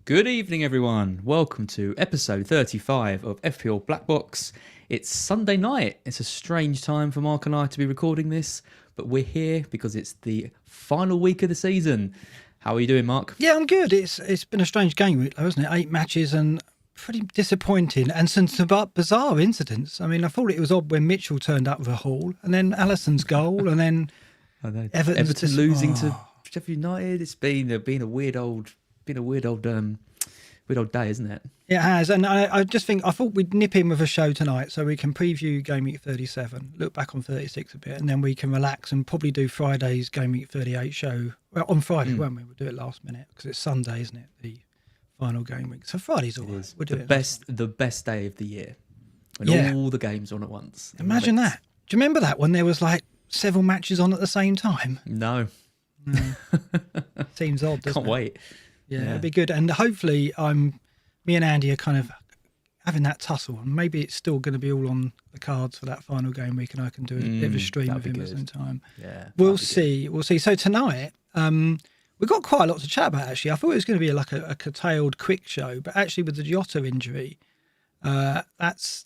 Good evening, everyone. Welcome to episode 35 of FPL BlackBox. It's Sunday night. It's a strange time for Mark and I to be recording this, but we're here because it's the final week of the season. How are you doing, Mark? Yeah, I'm good. It's been a strange game week, though, hasn't it? 8 matches and pretty disappointing, and some bizarre incidents. I mean, I thought it was odd when Mitchell turned up with a haul, and then Alisson's goal, and then Everton losing to Sheffield United. It's been a weird old day, isn't it? It has, and I thought we'd nip in with a show tonight so we can preview Gameweek 37, look back on 36 a bit, and then we can relax and probably do Friday's Gameweek 38 show. Well, on Friday, won't we? We'll do it last minute because it's Sunday, isn't it? The final game week. So Friday's all right. We'll do the best day of the year when all the games are on at once. Imagine that. Do you remember that when there was like several matches on at the same time? No. Seems odd, doesn't it? Can't wait. Yeah, it'd be good. And hopefully me and Andy are kind of having that tussle, and maybe it's still going to be all on the cards for that final game week, and I can do a bit of a stream of him at the same time. Yeah, we'll see. We'll see. So tonight, we've got quite a lot to chat about, actually. I thought it was going to be like a curtailed quick show, but actually with the Jota injury, that's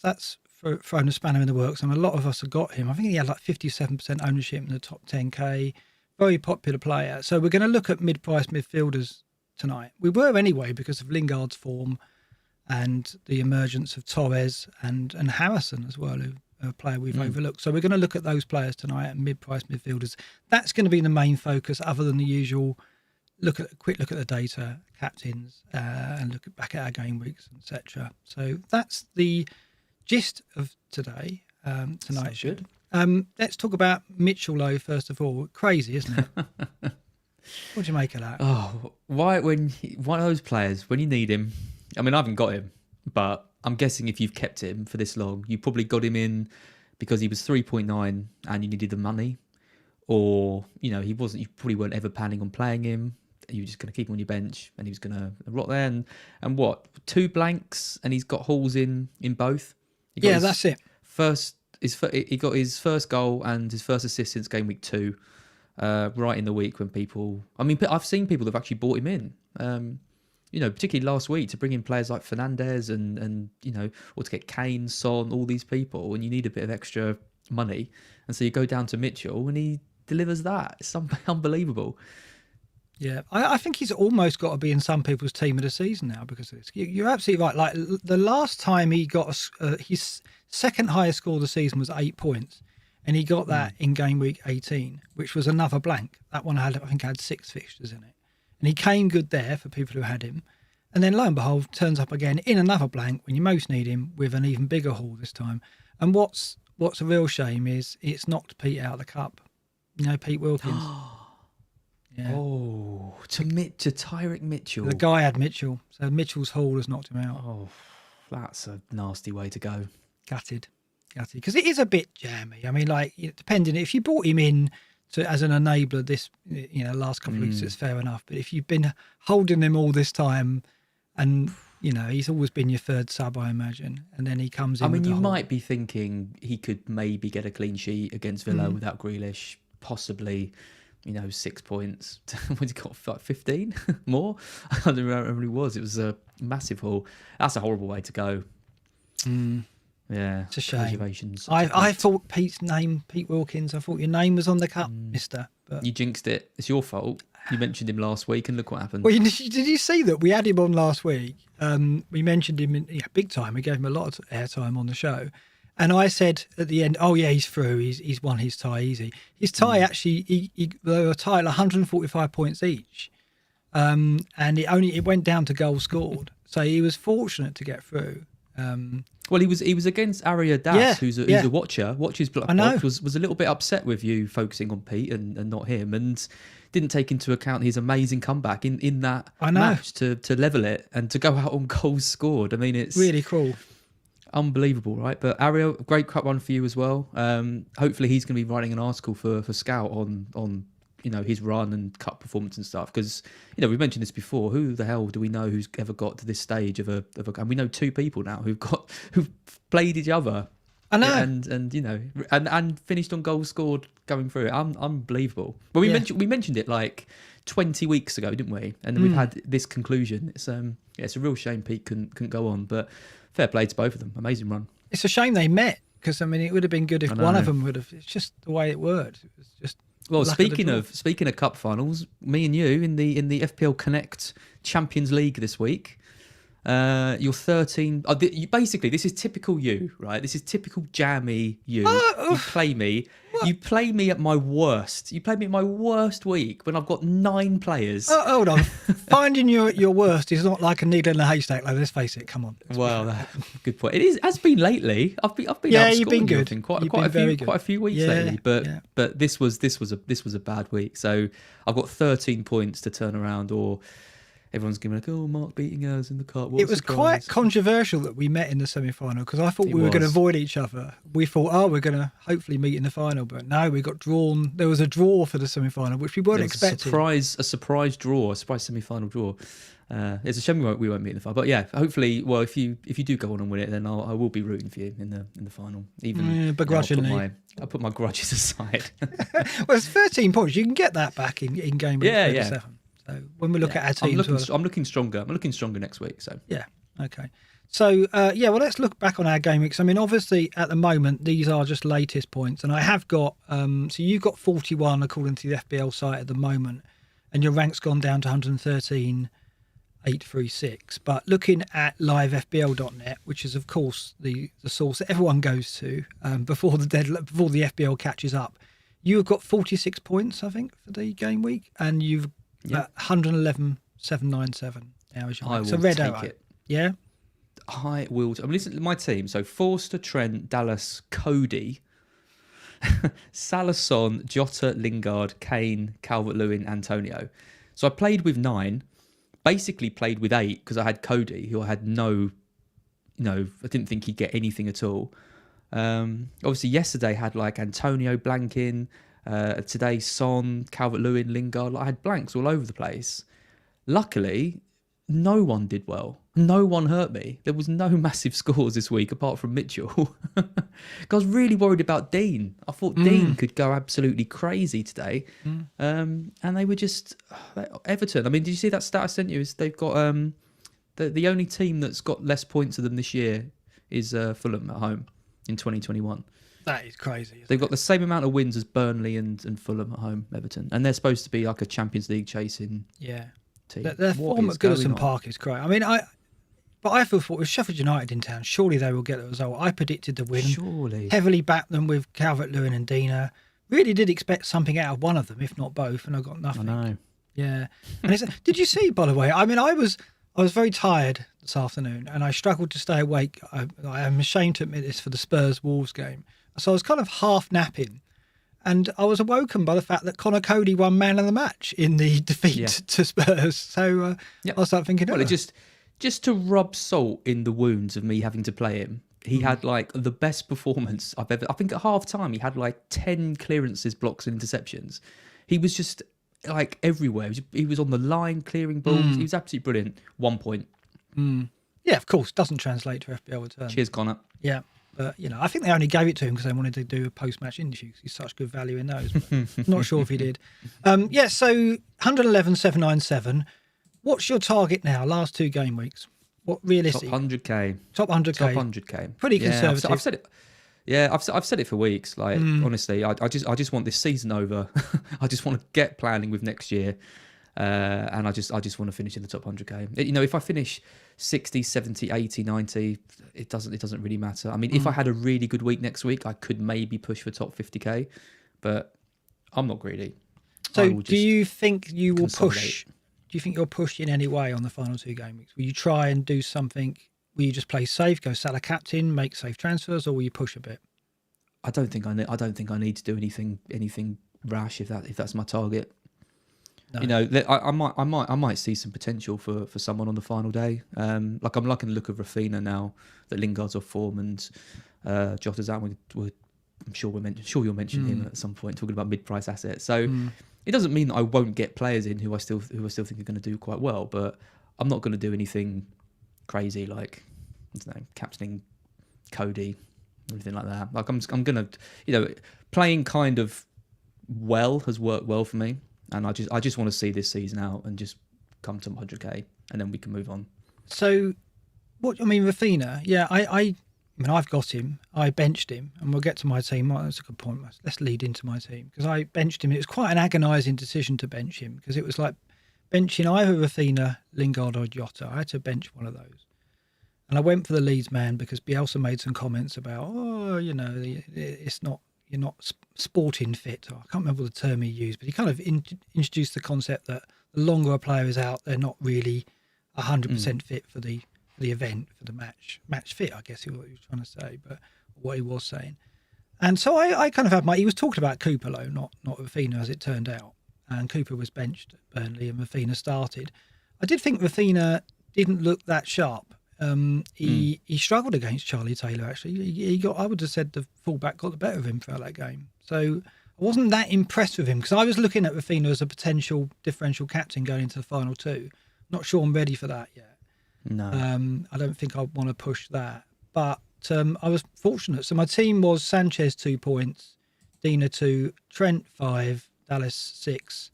thrown a spanner in the works, and a lot of us have got him. I think he had like 57% ownership in the top 10k, very popular player. So we're going to look at mid-price midfielders tonight. We were anyway because of Lingard's form and the emergence of Torres and Harrison as well, who a player we've overlooked. So we're going to look at those players tonight and mid-price midfielders. That's going to be the main focus, other than the usual quick look at the data, captains, and look back at our game weeks, etc. So that's the gist of today. Tonight should. Let's talk about Mitchell, though, first of all. Crazy, isn't it? What do you make of that? Oh, why one of those players, when you need him, I mean, I haven't got him, but I'm guessing if you've kept him for this long, you probably got him in because he was 3.9 and you needed the money, or, you probably weren't ever planning on playing him. You were just going to keep him on your bench and he was going to rot there. And what, 2 blanks and he's got hauls in both? That's it. He got his first goal and his first assist since game week 2. Right in the week when I've seen people that have actually bought him in, particularly last week, to bring in players like Fernandez and or to get Kane, Son, all these people, and you need a bit of extra money, and so you go down to Mitchell and he delivers that. It's unbelievable. Yeah, I think he's almost got to be in some people's team of the season now because of this. You're absolutely right. Like the last time he got his second highest score of the season was 8 points. And he got that in game week 18, which was another blank. That one had 6 fixtures in it. And he came good there for people who had him. And then lo and behold, turns up again in another blank when you most need him, with an even bigger haul this time. And what's a real shame is it's knocked Pete out of the cup. Pete Wilkins. Yeah. Oh, to Tyrick Mitchell. The guy had Mitchell. So Mitchell's haul has knocked him out. Oh, that's a nasty way to go. Gutted. Because it is a bit jammy. I mean, like, depending, if you brought him in as an enabler this, last couple of weeks, it's fair enough. But if you've been holding him all this time, and he's always been your third sub, I imagine, and then he comes in. I mean, you might be thinking he could maybe get a clean sheet against Villa without Grealish, possibly. 6 points. What's he got? 15 more? I don't remember how many it was. It was a massive haul. That's a horrible way to go. Yeah, it's a shame. I thought Pete Wilkins, I thought your name was on the cup, mister. But you jinxed it. It's your fault. You mentioned him last week and look what happened. Well, did you see that? We had him on last week. We mentioned him big time. We gave him a lot of airtime on the show. And I said at the end, oh, yeah, he's through. He's won his tie easy. His tie, actually, they were tied 145 points each. And it went down to goals scored. So he was fortunate to get through. Well, he was against Aria Das, who's a watcher. Watches BlackBox was a little bit upset with you focusing on Pete and not him, and didn't take into account his amazing comeback in that match to level it and to go out on goals scored. I mean, it's really cool, unbelievable, right? But Aria, great cup run for you as well. Hopefully, he's going to be writing an article for Scout on his run and cup performance and stuff, because we've mentioned this before. Who the hell do we know who's ever got to this stage of a and we know 2 people now who've played each other. I know, and finished on goals scored going through it. Unbelievable. But we mentioned it like 20 weeks ago, didn't we? And then we've had this conclusion. It's a real shame Pete couldn't go on, but fair play to both of them. Amazing run. It's a shame they met, because I mean it would have been good if one of them would have. It's just the way it worked. It was just. Well, speaking of cup finals, me and you in the FPL Connect Champions League this week. You're 13. Basically, this is typical you, right? This is typical jammy you. You play me. What? You play me at my worst. You play me at my worst week when I've got 9 players. Oh, hold on. Finding your worst is not like a needle in a haystack. Like, let's face it. Come on. Well, good point. It has been lately. I've been you've been good. Quite a few weeks lately. But this was a bad week. So I've got 13 points to turn around, or. Everyone's giving like, oh, Mark beating us in the cup. It was quite controversial that we met in the semi-final, because I thought we were going to avoid each other. We thought, we're going to hopefully meet in the final, but no, we got drawn. There was a draw for the semi-final, which we weren't expecting. A surprise draw, a surprise semi-final draw. It's a shame we won't meet in the final, but yeah, hopefully. Well, if you do go on and win it, then I will be rooting for you in the final. Even begrudgingly. I'll put my grudges aside. Well, it's 13 points. You can get that back in Gameweek 37. So when we look at our teams, I'm looking stronger. I'm looking stronger next week. So yeah, okay. So well, let's look back on our game weeks. I mean, obviously at the moment these are just latest points, and I have got so you've got 41 according to the FBL site at the moment, and your rank's gone down to 113,836. But looking at livefbl.net, which is of course the source that everyone goes to before the FBL catches up, you've got 46 points, I think, for the game week, and you've 111,797 now is your rank. So red arrow. Yeah, I will. I mean, listen to my team. So Forster, Trent, Dallas, Cody, Salison, Jota, Lingard, Kane, Calvert-Lewin, Antonio. So I played with 9. Basically played with 8 because I had Cody, who I had I didn't think he'd get anything at all. Obviously yesterday had like Antonio blanking. Today, Son, Calvert-Lewin, Lingard. I had blanks all over the place. Luckily, no one did well. No one hurt me. There was no massive scores this week apart from Mitchell. I was really worried about Dean. I thought Dean could go absolutely crazy today. And they were just Everton. I mean, did you see that stat I sent you? Is they've got the only team that's got less points than them this year is Fulham at home in 2021. That is crazy. They've got the same amount of wins as Burnley and Fulham at home, Everton. And they're supposed to be like a Champions League chasing team. Their form at Goodison Park is great. I mean, I thought with Sheffield United in town, surely they will get the result. I predicted the win. Surely. Heavily backed them with Calvert-Lewin and Dina. Really did expect something out of one of them, if not both, and I got nothing. I know. Yeah. And did you see, by the way, I mean, I was very tired this afternoon and I struggled to stay awake. I am ashamed to admit this for the Spurs-Wolves game. So I was kind of half napping, and I was awoken by the fact that Connor Cody won man of the match in the defeat to Spurs. So I was like thinking, well, just to rub salt in the wounds of me having to play him, he had like the best performance I've ever. I think at half time he had like 10 clearances, blocks, and interceptions. He was just like everywhere. He was on the line clearing balls. He was absolutely brilliant. 1 point. Yeah, of course, doesn't translate to FPL return. Cheers, Connor. Yeah. But, I think they only gave it to him because they wanted to do a post-match interview because he's such good value in those. But not sure if he did. So 111,797. What's your target now? Last 2 game weeks? What realistic? Top 100k. Top 100k. Pretty conservative. I've said it. Yeah, I've said it for weeks. Like honestly, I just want this season over. I just want to get planning with next year, and I just want to finish in the top 100k. If I finish 60, 70, 80, 90, it doesn't really matter. I mean, if I had a really good week next week, I could maybe push for top 50k, but I'm not greedy. So, do you think you will push? Do you think you'll push in any way on the final 2 game weeks? Will you try and do something? Will you just play safe, go Salah captain, make safe transfers, or will you push a bit? I don't think I need to do anything rash if that's my target. No. I might see some potential for someone on the final day. Like I'm liking the look of Rafinha now that Lingard's off form and Jota's out. I'm sure you'll mention him at some point talking about mid-price assets. So it doesn't mean that I won't get players in who I still think are going to do quite well, but I'm not going to do anything crazy like captaining Cody or anything like that. Like I'm gonna playing kind of well has worked well for me. And I just want to see this season out and just come to 100k, and then we can move on. So, Rafinha, yeah, I mean, I've got him. I benched him, and we'll get to my team. Well, that's a good point. Let's lead into my team, because I benched him. It was quite an agonising decision to bench him, because it was like benching either Rafinha, Lingard, or Jota. I had to bench one of those, and I went for the Leeds man because Bielsa made some comments about, it's not, you're not sporting fit. Or I can't remember the term he used, but he kind of introduced the concept that the longer a player is out, they're not really 100% fit for the event, for the match fit, I guess is what he was trying to say, but what he was saying. And so I kind of had he was talking about Cooper though, not Rafinha, as it turned out. And Cooper was benched at Burnley and Rafinha started. I did think Rafinha didn't look that sharp. He struggled against Charlie Taylor, actually. I would have said the fullback got the better of him throughout that game. So I wasn't that impressed with him, because I was looking at Rafinha as a potential differential captain going into the final two. Not sure I'm ready for that yet. No. I don't think I want to push that. But I was fortunate. So my team was Sanchez 2 points, Dina 2, Trent 5, Dallas 6,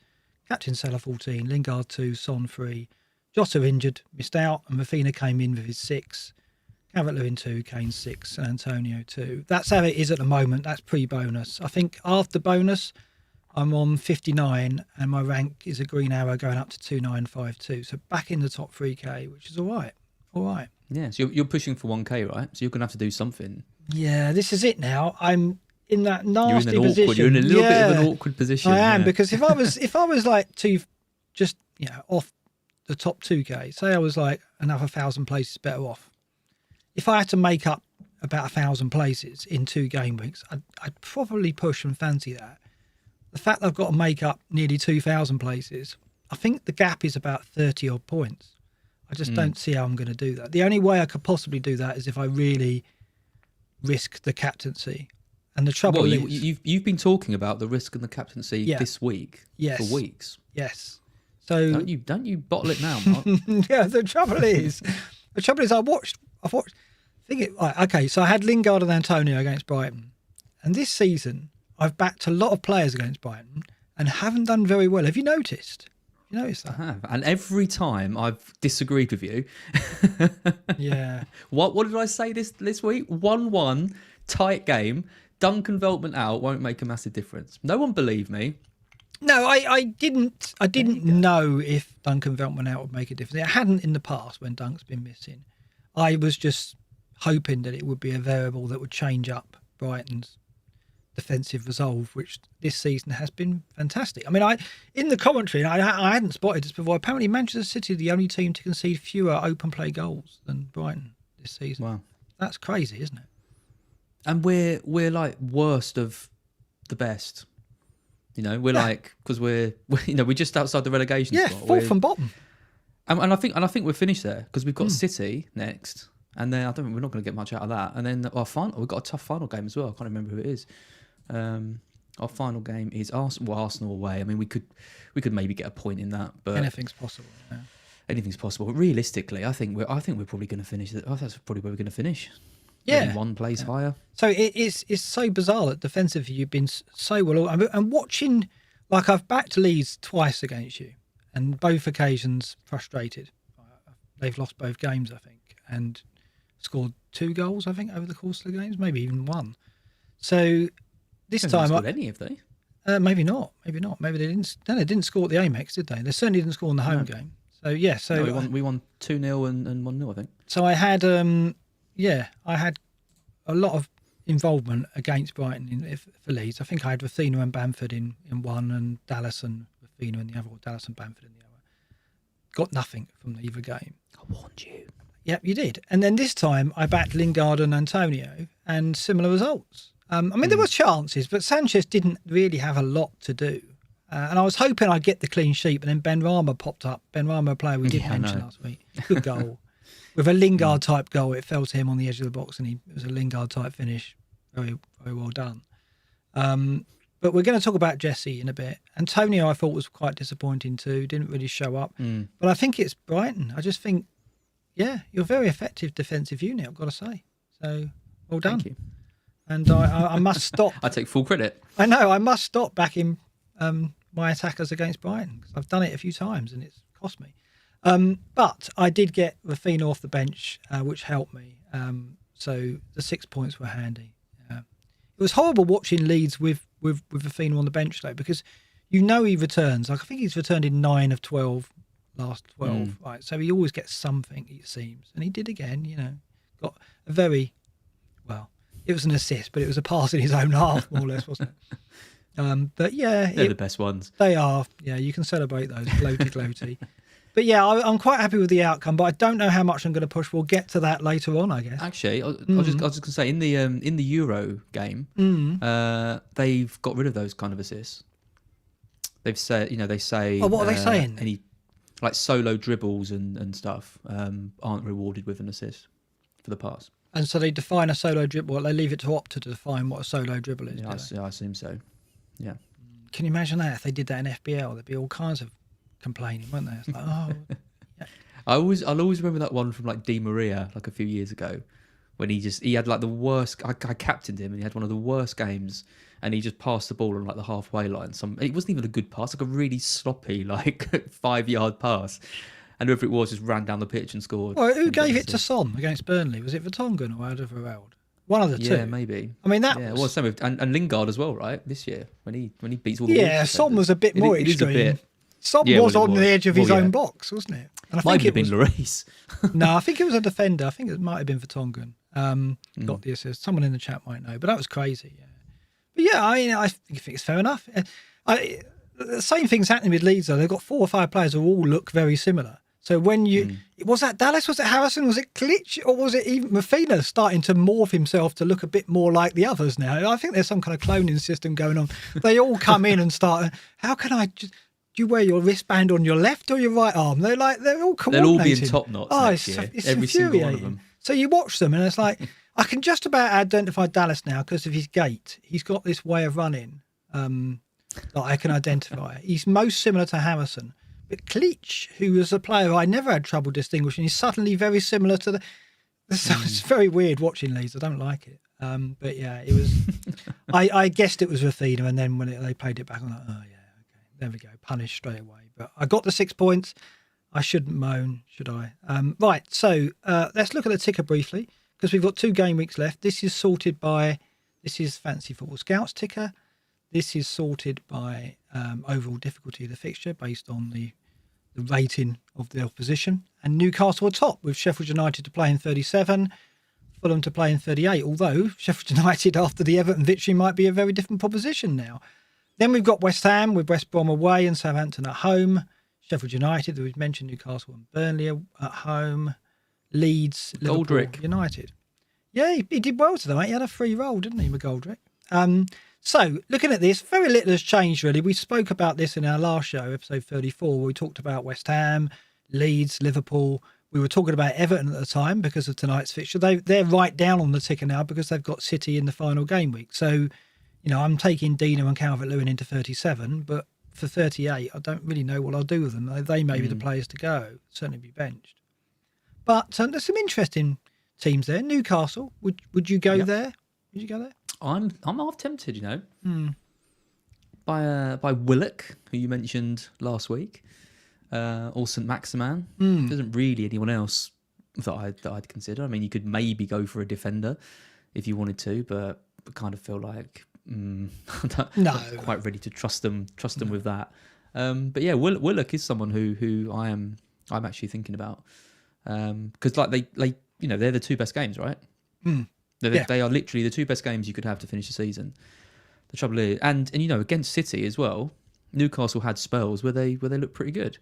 Captain Salah 14, Lingard 2, Son 3, Jota injured, missed out, and Rafinha came in with his 6, Calvert-Lewin 2, Kane 6, and Antonio 2. That's how it is at the moment. That's pre-bonus. I think after bonus, I'm on 59, and my rank is a green arrow going up to 2952. So back in the top 3k, which is all right. All right. Yeah, so you're pushing for 1k, right? So you're going to have to do something. Yeah, this is it now. I'm in that nasty position. You're in a little bit of an awkward position. I am, because if I was like off the top 2k, say I was like another 1,000 places better off. If I had to make up about 1,000 places in 2 game weeks, I'd probably push and fancy that. The fact that I've got to make up nearly 2,000 places, I think the gap is about 30 odd points. I just don't see how I'm going to do that. The only way I could possibly do that is if I really risk the captaincy. And the trouble is... You've been talking about the risk and the captaincy this week for weeks. Yes. So don't you bottle it now, Mark? Yeah, the trouble is I've watched so I had Lingard and Antonio against Brighton. And this season I've backed a lot of players against Brighton and haven't done very well. Have you noticed? You noticed that? I have. And every time I've disagreed with you. Yeah. What did I say this week? 1-1, tight game. Duncan Veltman out won't make a massive difference. No one believed me. No, I didn't know if Duncan Veltman out would make a difference. It hadn't in the past when Dunk's been missing. I was just hoping that it would be a variable that would change up Brighton's defensive resolve, which this season has been fantastic. I mean, in the commentary, I hadn't spotted this before. Apparently, Manchester City are the only team to concede fewer open play goals than Brighton this season. Wow, that's crazy, isn't it? And we're like worst of the best. You know, we're like, because we're just outside the relegation spot. Yeah, fourth from bottom. And I think we're finished there because we've got City next, and then I don't think we're not going to get much out of that. And then our final, we've got a tough final game as well. I can't remember who it is. Our final game is Arsenal away. I mean, we could maybe get a point in that, but anything's possible. Yeah. Anything's possible. But realistically, I think we're probably going to finish. That's probably where we're going to finish. Yeah, maybe one place higher. So it's so bizarre that defensively you've been so well. And watching, like I've backed Leeds twice against you, and both occasions frustrated. They've lost both games, I think, and scored 2 goals, I think, over the course of the games, maybe even 1. So this time, scored any have they? Maybe not. Maybe they didn't. No, they didn't score at the Amex, did they? They certainly didn't score in the home game. So yeah. So no, we won 2-0 and 1-0, I think. So I had I had a lot of involvement against Brighton for Leeds. I think I had Rafinha and Bamford in one, and Dallas and Rafinha in the other, or Dallas and Bamford in the other. Got nothing from either game. I warned you. Yep, you did. And then this time I backed Lingard and Antonio, and similar results. I mean, there were chances, but Sanchez didn't really have a lot to do. And I was hoping I'd get the clean sheet, but then Ben Rama popped up. Ben Rama, a player we did mention last week. Good goal. With a Lingard-type goal, it fell to him on the edge of the box, and it was a Lingard-type finish. Very, very well done. But we're going to talk about Jesse in a bit. Antonio, I thought, was quite disappointing too. Didn't really show up. But I think it's Brighton. I just think, yeah, you're a very effective defensive unit, I've got to say. So, well done. Thank you. And I must stop. I take full credit. I know, I must stop backing my attackers against Brighton, because I've done it a few times and it's cost me. But I did get Rafinha off the bench, which helped me. So the 6 points were handy. It was horrible watching Leeds with Rafinha on the bench, though, because he returns. Like, I think he's returned in 9 of 12 last 12, right? So he always gets something, it seems. And he did again, got a very, well, it was an assist, but it was a pass in his own half, more or less, wasn't it? But yeah. They're the best ones. They are. Yeah, you can celebrate those. Gloaty. But yeah, I'm quite happy with the outcome, but I don't know how much I'm going to push. We'll get to that later on, I guess. Actually, I was just going to say, in the Euro game, they've got rid of those kind of assists. They've said, they say... Oh, what are they saying? Any like solo dribbles and stuff aren't rewarded with an assist for the pass. And so they define a solo dribble. Well, they leave it to Opta to define what a solo dribble is. Yeah, I assume so. Yeah. Can you imagine that if they did that in FPL? There'd be all kinds of complaining, wouldn't there? It's like, oh, yeah. I'll always remember that one from like Di Maria, like a few years ago, when he had like the worst. I captained him, and he had one of the worst games, and he just passed the ball on like the halfway line. It wasn't even a good pass, like a really sloppy, like 5-yard pass, and whoever it was just ran down the pitch and scored. Well, who gave it to Son against Burnley? Was it Vertonghen or Alderweireld? One of the two. Yeah, maybe. I mean, that. Yeah, well, same with and Lingard as well, right? This year when he beats all the yeah, Son was a bit more extreme. Son was on the edge of his own box, wasn't it? And I might think have been Lloris. No, I think it was a defender. I think it might have been Vertonghen. Got the assist. Someone in the chat might know, but that was crazy. Yeah. But yeah, I think it's fair enough. The same thing's happening with Leeds, though. They've got 4 or 5 players who all look very similar. So when was that Dallas? Was it Harrison? Was it Klitsch? Or was it even Rafinha starting to morph himself to look a bit more like the others now? I think there's some kind of cloning system going on. They all come in and start, how can I just... Do you wear your wristband on your left or your right arm? They're all coordinating. They'll all be in top knots next year. It's every single one of them. So you watch them and it's like, I can just about identify Dallas now because of his gait. He's got this way of running that I can identify. He's most similar to Harrison. But Klitsch, who was a player I never had trouble distinguishing, is suddenly very similar to the... So it's very weird watching Leeds. I don't like it. But yeah, it was... I guessed it was Rafinha, and then when they played it back, I'm like, oh yeah. There we go, punished straight away. But I got the 6 points. I shouldn't moan, should I? Right, so let's look at the ticker briefly, because we've got 2 game weeks left. This is sorted by, this is Fantasy Football Scouts ticker. This is sorted by overall difficulty of the fixture based on the rating of the opposition. And Newcastle are top, with Sheffield United to play in 37, Fulham to play in 38, although Sheffield United after the Everton victory might be a very different proposition now. Then we've got West Ham with West Brom away and Southampton at home. Sheffield United, we've mentioned Newcastle and Burnley at home. Leeds, Liverpool, United. Yeah, he did well tonight. He had a free roll, didn't he, McGoldrick? So, looking at this, very little has changed, really. We spoke about this in our last show, episode 34, where we talked about West Ham, Leeds, Liverpool. We were talking about Everton at the time because of tonight's fixture. They're right down on the ticker now because they've got City in the final game week. So, I'm taking Dino and Calvert-Lewin into 37, but for 38, I don't really know what I'll do with them. They may be the players to go, certainly be benched. But there's some interesting teams there. Newcastle, would you go there? Would you go there? I'm half tempted, by Willock, who you mentioned last week, or St Maximan. There isn't really anyone else that I'd consider. I mean, you could maybe go for a defender if you wanted to, but I kind of feel like I'm not quite ready to trust them with that. But yeah, Willock is someone who I'm actually thinking about because like they they're the 2 best games, right? They are literally the 2 best games you could have to finish the season. The trouble is, and against City as well, Newcastle had spells where they looked pretty good.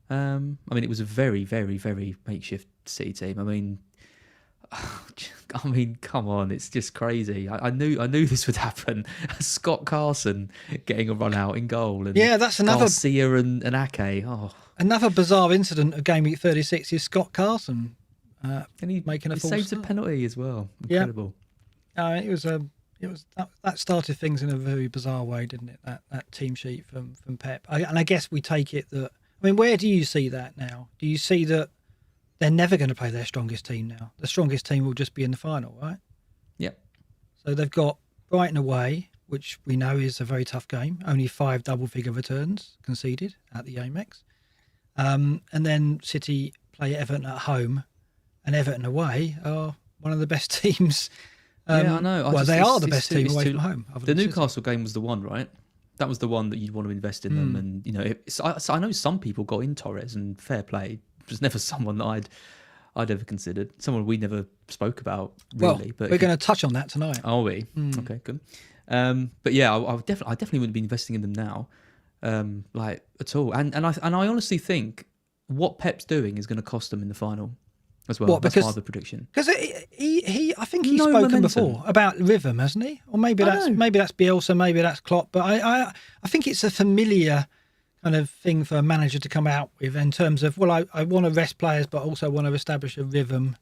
I mean, it was a very, very, very makeshift City team. I mean, come on, it's just crazy. I knew this would happen. Scott Carson getting a run out in goal, and that's another Garcia and Ake. Another bizarre incident of Game Week 36 is Scott Carson. And he making a he full saves start. a penalty as well. Incredible. Yeah. It was that started things in a very bizarre way, didn't it? That team sheet from Pep. And I guess we take it that. I mean, where do you see that now? Do you see that they're never going to play their strongest team now? The strongest team will just be in the final, right? Yep. So they've got Brighton away, which we know is a very tough game. Only 5 double-figure returns conceded at the Gameweeks. And then City play Everton at home, and Everton away are one of the best teams. Yeah, I know. They are the best team away from home. The Newcastle game was the one, right? That was the one that you'd want to invest in them. And, you know, I know some people got in Torres, and fair play. It was never someone that I'd ever considered. Someone we never spope about, really. Well, but we're going to touch on that tonight. Are we? Okay, good. But yeah, I definitely wouldn't be investing in them now, like at all. And I honestly think what Pep's doing is going to cost them in the final as well. That's my other prediction. Because I think he's No spoken momentum. before about rhythm, hasn't he? Or maybe that's Bielsa, maybe that's Klopp. But I think it's a familiar kind of thing for a manager to come out with in terms of, well, I want to rest players, but also want to establish a rhythm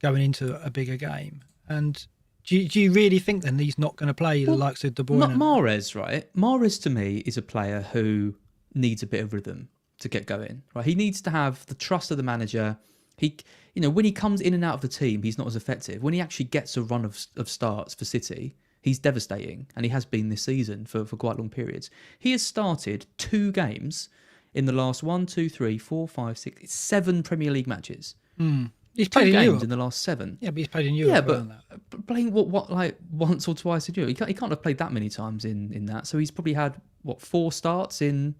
going into a bigger game. And do you really think then he's not going to play the likes of De Bruyne? Not Mahrez, right? Mahrez to me is a player who needs a bit of rhythm to get going, right? He needs to have the trust of the manager. When he comes in and out of the team, he's not as effective. When he actually gets a run of starts for City, he's devastating, and he has been this season for quite long periods. He has started 2 games in the last 7 Premier League matches. He's 2 played in games Europe. in the last 7. Yeah, but he's played in Europe. Yeah, but playing what like once or twice in Europe. He can't have played that many times in that. So he's probably had 4 starts in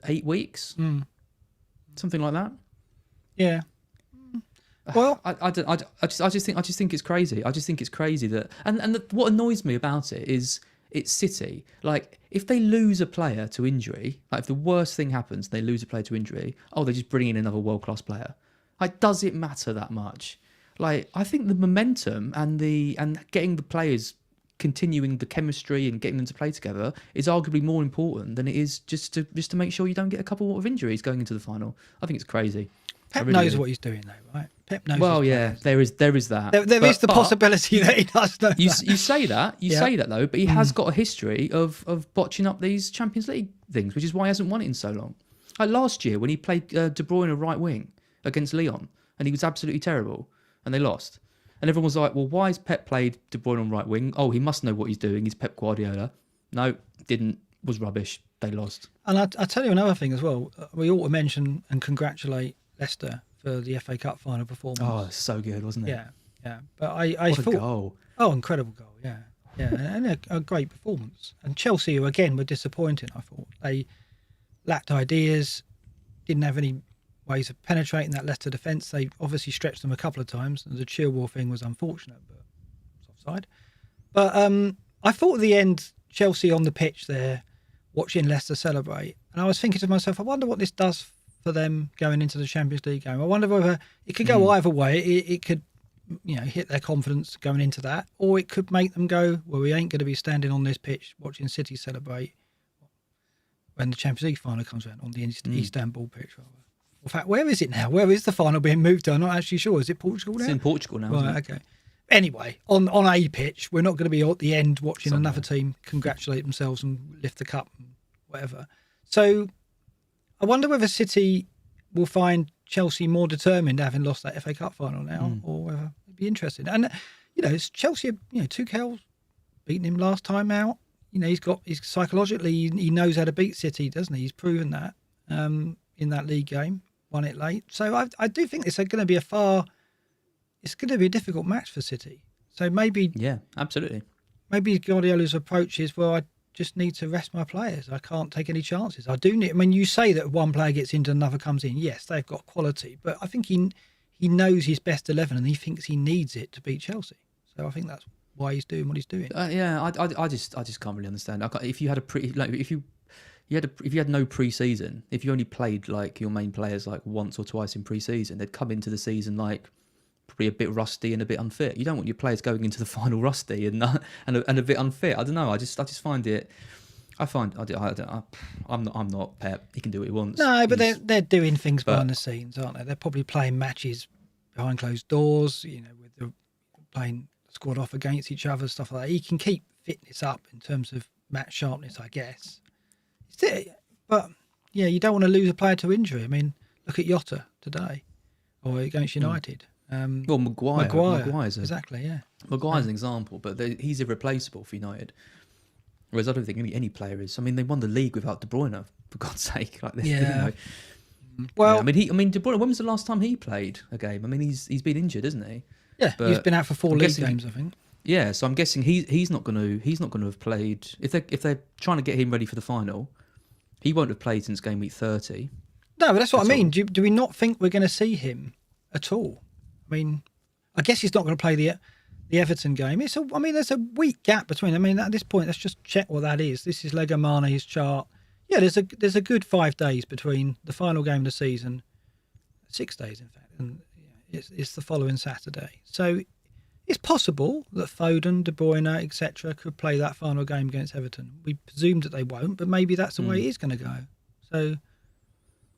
8 weeks, something like that. Yeah. Well, I just think it's crazy. I just think it's crazy that what annoys me about it is it's City. Like, if they lose a player to injury, like if the worst thing happens, they lose a player to injury. Oh, they just bring in another world class player. Like, does it matter that much? Like, I think the momentum and getting the players continuing the chemistry and getting them to play together is arguably more important than it is just to make sure you don't get a couple of injuries going into the final. I think it's crazy. Pep knows what he's doing, though, right? Pep knows. Well, yeah, there is that. There is the possibility that he does know. You say that, say that though, but he has got a history of botching up these Champions League things, which is why he hasn't won it in so long. Like last year when he played De Bruyne right wing against Lyon, and he was absolutely terrible, and they lost. And everyone was like, well, why has Pep played De Bruyne on right wing? Oh, he must know what he's doing. He's Pep Guardiola. No, didn't. Was rubbish. They lost. And I'll tell you another thing as well. We ought to mention and congratulate Leicester for the FA Cup final performance. Oh, so good, wasn't it? Yeah. But I what thought, a goal. Oh, incredible goal, yeah. And a great performance. And Chelsea, again, were disappointing, I thought. They lacked ideas, didn't have any ways of penetrating that Leicester defence. They obviously stretched them a couple of times. And the Chilwell thing was unfortunate, but it's offside. But I thought at the end, Chelsea on the pitch there, watching Leicester celebrate. And I was thinking to myself, I wonder what this does for them going into the Champions League game. I wonder whether it could go either way. It could, hit their confidence going into that, or it could make them go, well, we ain't going to be standing on this pitch watching City celebrate when the Champions League final comes around on the Istanbul pitch. Rather. In fact, where is it now? Where is the final being moved to? I'm not actually sure. Is it Portugal now? It's in Portugal now. Right, okay. Anyway, on a pitch, we're not going to be at the end watching another team congratulate themselves and lift the cup and whatever. So I wonder whether City will find Chelsea more determined having lost that FA Cup final now, or whether it'd be interesting. And, it's Chelsea, Tuchel beating him last time out. He's psychologically, he knows how to beat City, doesn't he? He's proven that in that league game, won it late. So I do think it's going to be it's going to be a difficult match for City. So maybe... Yeah, absolutely. Maybe Guardiola's approach is, well, I just need to rest my players. I can't take any chances. I do need... I mean, you say that one player gets into, another comes in. Yes, they've got quality. But I think he knows his best 11 and he thinks he needs it to beat Chelsea. So I think that's why he's doing what he's doing. I just can't really understand. If you had if you had no pre-season, if you only played like your main players like once or twice in pre-season, they'd come into the season like probably a bit rusty and a bit unfit. You don't want your players going into the final rusty and a bit unfit. I don't know. I just find it. I'm not Pep. He can do what he wants. No, but they're doing things behind the scenes, aren't they? They're probably playing matches behind closed doors. With the playing squad off against each other, stuff like that. He can keep fitness up in terms of match sharpness, I guess. But yeah, you don't want to lose a player to injury. I mean, look at Jota today, or against United. Well, Maguire's exactly, yeah. Maguire's an example, but he's irreplaceable for United. Whereas I don't think any player is. I mean, they won the league without De Bruyne, for God's sake. Like, Yeah. Well, yeah, De Bruyne. When was the last time he played a game? I mean, he's been injured, isn't he? Yeah, but he's been out for 4 league games, I think. Yeah, so I'm guessing he's not going to have played if they're trying to get him ready for the final. He won't have played since game week 30. No, but that's what I mean. Do we not think we're going to see him at all? I mean, I guess he's not going to play the Everton game. There's a week gap between. I mean, at this point, let's just check what that is. This is Lego Mane's chart. Yeah, there's a good 5 days between the final game of the season. 6 days, in fact, and it's the following Saturday. So it's possible that Foden, De Bruyne, etc., could play that final game against Everton. We presume that they won't, but maybe that's the way it is going to go. So,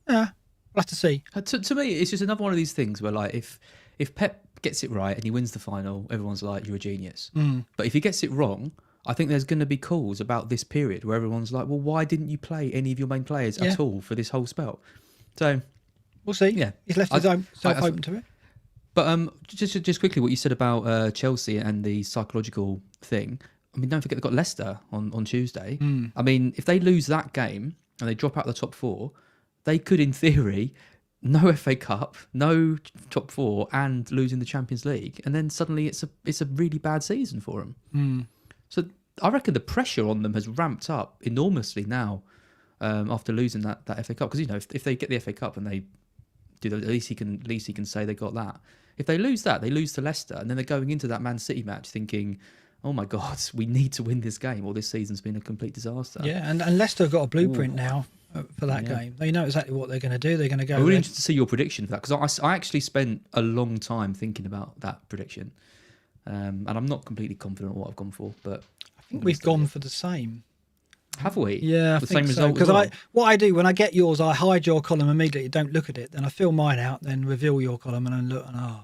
yeah, we'll have to see. To me, it's just another one of these things where, like, if Pep gets it right and he wins the final, everyone's like, you're a genius. But if he gets it wrong, I think there's going to be calls about this period where everyone's like, well, why didn't you play any of your main players at all for this whole spell? So we'll see. Yeah, he's left his own self open to it. But just quickly, what you said about Chelsea and the psychological thing. I mean, don't forget they've got Leicester on Tuesday. I mean, if they lose that game and they drop out the top 4, they could, in theory, no FA Cup, no top 4, and losing the Champions League, and then suddenly it's a really bad season for them. So I reckon the pressure on them has ramped up enormously now after losing that FA Cup. Because if they get the FA Cup and they do that, at least he can say they got that. If they lose that, they lose to Leicester, and then they're going into that Man City match thinking, oh my God, we need to win this game, or this season's been a complete disaster. Yeah, and Leicester have got a blueprint now for that game. They know exactly what they're going to do. They're going to go. I'm really interested to see your prediction for that, because I actually spent a long time thinking about that prediction, and I'm not completely confident what I've gone for, but I think we've gone for the same. Have we? Yeah, the same result. Because what I do when I get yours, I hide your column immediately. Don't look at it. Then I fill mine out, then reveal your column, and then look. And okay.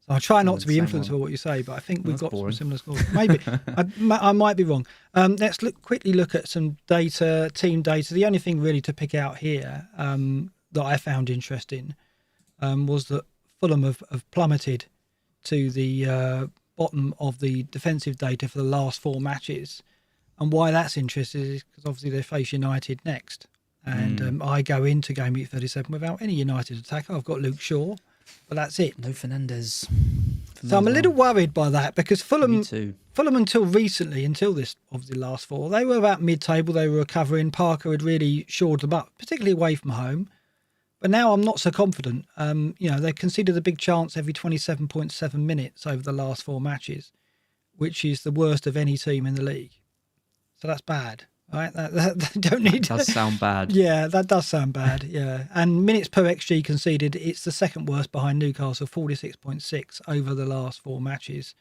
So I try not to be influenced by what you say, but I think we've got some similar scores. Maybe I might be wrong. Let's quickly look at some data, team data. The only thing really to pick out here that I found interesting was that Fulham have plummeted to the bottom of the defensive data for the last 4 matches. And why that's interesting is because obviously they face United next. And I go into Game Week 37 without any United attacker. I've got Luke Shaw, but that's it. No Fernandes. So I'm a little worried by that, because Fulham until recently, until this obviously last 4, they were about mid-table. They were recovering. Parker had really shored them up, particularly away from home. But now I'm not so confident. They conceded a big chance every 27.7 minutes over the last 4 matches, which is the worst of any team in the league. So that's bad, right? That don't need. That does sound bad. Yeah, that does sound bad. Yeah, and minutes per XG conceded, it's the second worst behind Newcastle, 46.6 over the last 4 matches.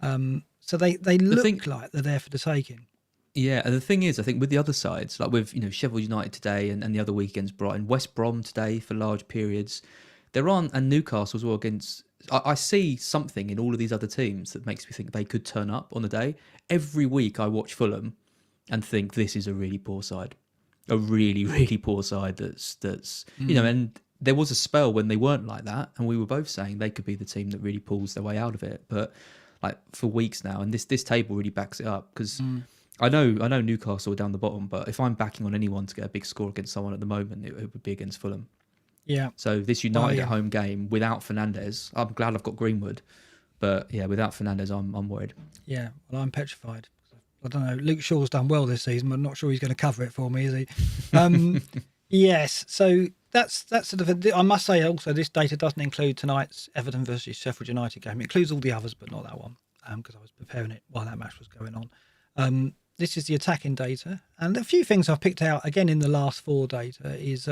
So they look like they're there for the taking. Yeah, and the thing is, I think with the other sides, like with Sheffield United today and the other weekends, Brighton, West Brom today for large periods, and Newcastle as well against. I see something in all of these other teams that makes me think they could turn up on the day. Every week I watch Fulham and think this is a really poor side, a really, really poor side. That's and there was a spell when they weren't like that, and we were both saying they could be the team that really pulls their way out of it. But like for weeks now, and this table really backs it up, because I know Newcastle are down the bottom, but if I'm backing on anyone to get a big score against someone at the moment, it would be against Fulham. Yeah. So this United at home game without Fernandes, I'm glad I've got Greenwood, but yeah, without Fernandes, I'm worried. Yeah, well, I'm petrified. I don't know. Luke Shaw's done well this season, but I'm not sure he's going to cover it for me, is he? Yes. So that's sort of. I must say also, this data doesn't include tonight's Everton versus Sheffield United game. It includes all the others, but not that one, because I was preparing it while that match was going on. This is the attacking data, and a few things I've picked out again in the last 4 data is.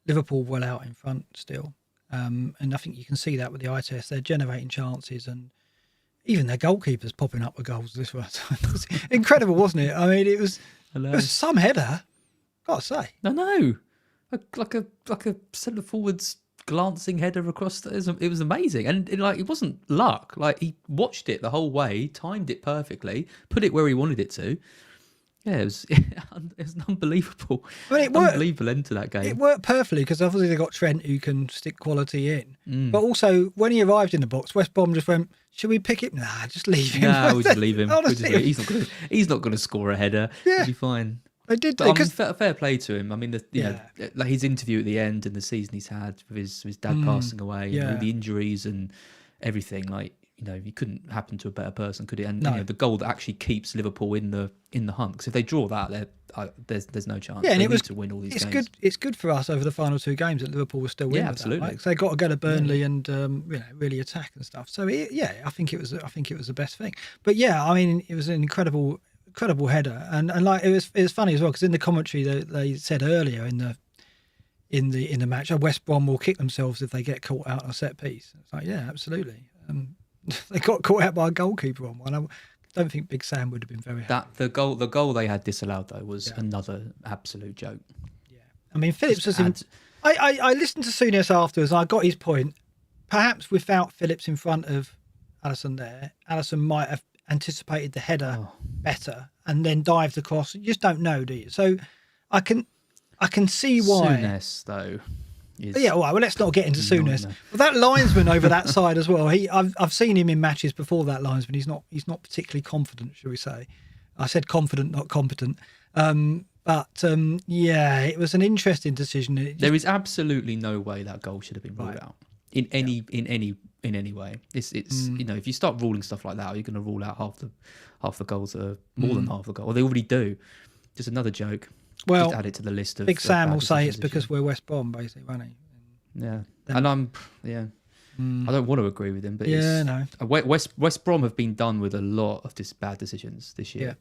Liverpool well out in front still. And I think you can see that with the eye test. They're generating chances, and even their goalkeeper's popping up with goals this one. It was incredible, wasn't it? I mean, it was some header, gotta say. No. Like a centre forward's glancing header across. It was amazing. And it wasn't luck. Like, he watched it the whole way, timed it perfectly, put it where he wanted it to. Yeah, it was an unbelievable, I mean, it worked. unbelievable end to that game. It worked perfectly because obviously they got Trent who can stick quality in. But Mm. also, when he arrived in the box, West Brom just went, "Should we pick him? Nah, just leave him." Nah, we'll just leave him. Honestly, He's not going to score a header. Yeah. He'll be fine. they did But I mean, because fair play to him. I mean, you know, Yeah. like his interview at the end and the season he's had with his dad passing away, and yeah. all the injuries and everything. Like, you know, he couldn't happen to a better person, could it? And No. you know, the goal that actually keeps Liverpool in the hunt. Because if they draw that, there's no chance. Yeah, and They it was need to win all these it's games. good. It's good for us over the final two games that Liverpool was still winning. Yeah, absolutely. So they got to go to Burnley and really attack and stuff. So I think it was the best thing. But yeah, I mean, it was an incredible header, and like it was funny as well because in the commentary they said earlier in the match, West Brom will kick themselves if they get caught out on a set piece. It's like, yeah, absolutely. They got caught out by a goalkeeper on one. I don't think Big Sam would have been very happy. The goal they had disallowed though was another absolute joke. Yeah, I mean Phillips was in. I listened to Souness afterwards and I got his point. Perhaps without Phillips in front of Alisson there, Alisson might have anticipated the header better and then dived across. You just don't know, do you? So I can see why. Souness though. Yeah, all right, well, let's not get into Souness. Nightmare. Well, that linesman over that side as well. I've seen him in matches before. That linesman, he's not particularly confident, shall we say? I said confident, not competent. Yeah, it was an interesting decision. There is absolutely no way that goal should have been ruled out in any way. It's you know, if you start ruling stuff like that, you're going to rule out half the goals that are more than half the goal. Or they already do. Just another joke. Well, just add it to the list of. Big Sam bad will say it's decisions because this year. we're West Brom, basically, won't he? Yeah, and I don't want to agree with him, but no. West Brom have been done with a lot of bad decisions this year.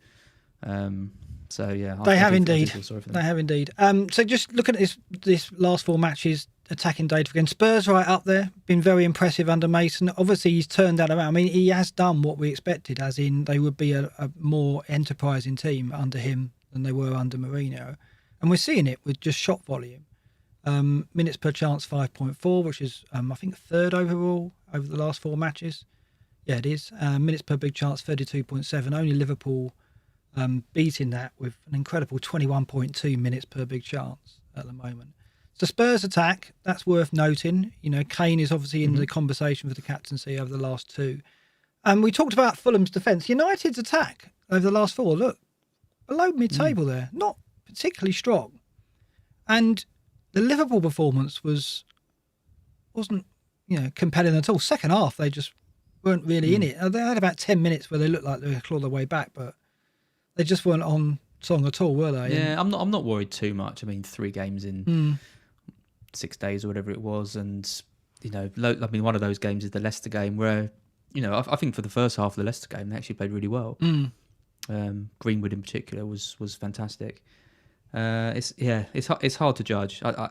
So yeah, They have I do indeed. feel sorry for them. They have indeed. So just looking at this last four matches, attacking data again, Spurs right up there, been very impressive under Mason. Obviously, he's turned that around. I mean, he has done what we expected, as in they would be a more enterprising team under him than they were under Mourinho, and we're seeing it with just shot volume. Minutes per chance 5.4, which is I think third overall over the last four matches. Yeah, it is. Minutes per big chance 32.7. Only Liverpool beating that with an incredible 21.2 minutes per big chance at the moment. So Spurs attack, that's worth noting. You know, Kane is obviously in the conversation for the captaincy over the last two. And we talked about Fulham's defence. United's attack over the last four, look, below mid-table there, not particularly strong. And the Liverpool performance wasn't compelling at all. Second half, they just weren't really in it. They had about 10 minutes where they looked like they were clawed their way back, but they just weren't on song at all, were they? Yeah, I'm not worried too much. I mean, 3 games in 6 days or whatever it was, and you know, I mean, one of those games is the Leicester game where, you know, I think for the first half of the Leicester game they actually played really well. Greenwood in particular was fantastic. It's hard to judge. I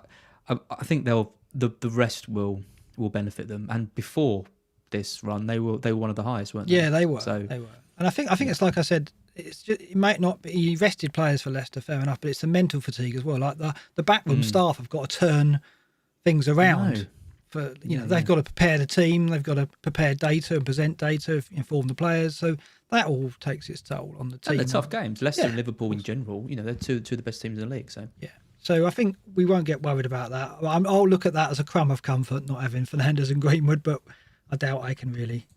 think the rest will benefit them. And before this run, they were one of the highest, weren't they? Yeah, they were. So, they were. And I think it's like I said. It might not be. He rested players for Leicester, fair enough, but it's the mental fatigue as well. Like the backroom staff have got to turn things around. For they've got to prepare the team, they've got to prepare data and present data, inform the players. So that all takes its toll on the team. And they're tough games. Leicester and Liverpool in general, you know, they're two of the best teams in the league. So yeah. So I think we won't get worried about that. I'll look at that as a crumb of comfort, not having Fernandes and Greenwood, but I doubt I can really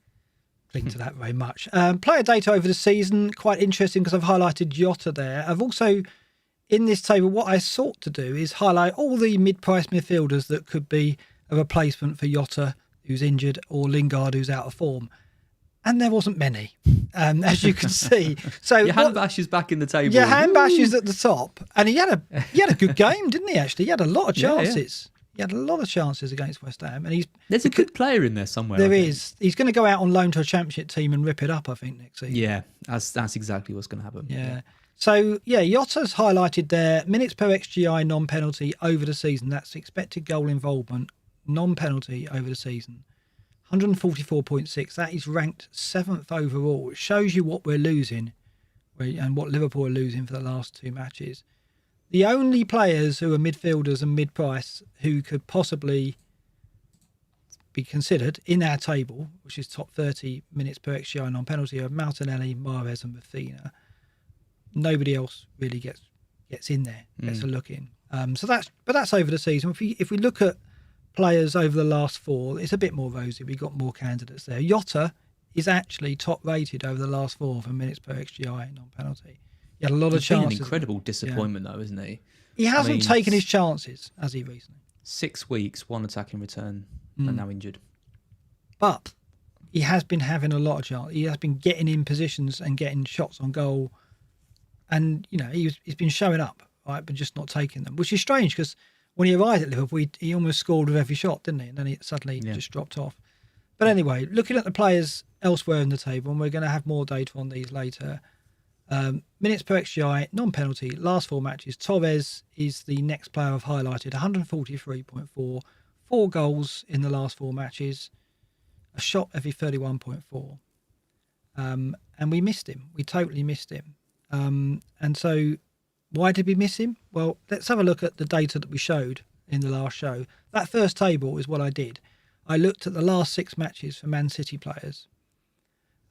cling to that very much. Player data over the season, quite interesting because I've highlighted Jota there. I've also, in this table, what I sought to do is highlight all the mid-price midfielders that could be a replacement for Jota, who's injured, or Lingard, who's out of form. And there wasn't many, as you can see. So Handbash is back in the table. Yeah, Handbash is at the top, and he had a good game, didn't he? Actually, he had a lot of chances. Yeah. He had a lot of chances against West Ham, and there's a good player in there somewhere. There is. He's going to go out on loan to a Championship team and rip it up, I think, next season. Yeah, that's exactly what's going to happen. Yeah. So Jota's highlighted there. Minutes per XGI non-penalty over the season. That's expected goal involvement non-penalty over the season. 144.6. That is ranked 7th overall. It shows you what we're losing and what Liverpool are losing for the last 2 matches. The only players who are midfielders and mid-price who could possibly be considered in our table, which is top 30 minutes per XGI non-penalty, are Martinelli, Mahrez and Rafinha. nobody else really gets in there, gets a look in. So that's over the season. If we look at players over the last 4, it's a bit more rosy. We've got more candidates there. Jota is actually top rated over the last 4 for minutes per XGI non-penalty. He had a lot of He's been chances. an incredible disappointment though, isn't he? He hasn't taken his chances, has he, recently? 6 weeks, 1 attacking return, and now injured. But he has been having a lot of chances. He has been getting in positions and getting shots on goal. And, he's been showing up, right, but just not taking them, which is strange because when he arrived at Liverpool, he almost scored with every shot, didn't he? And then he suddenly just dropped off. But anyway, looking at the players elsewhere in the table, and we're going to have more data on these later. Minutes per XGI, non-penalty, last 4 matches. Torres is the next player I've highlighted, 143.4, 4 goals in the last 4 matches, a shot every 31.4. And we missed him. We totally missed him. And so why did we miss him? Well, let's have a look at the data that we showed in the last show. That first table is what I did. I looked at the last 6 matches for Man City players.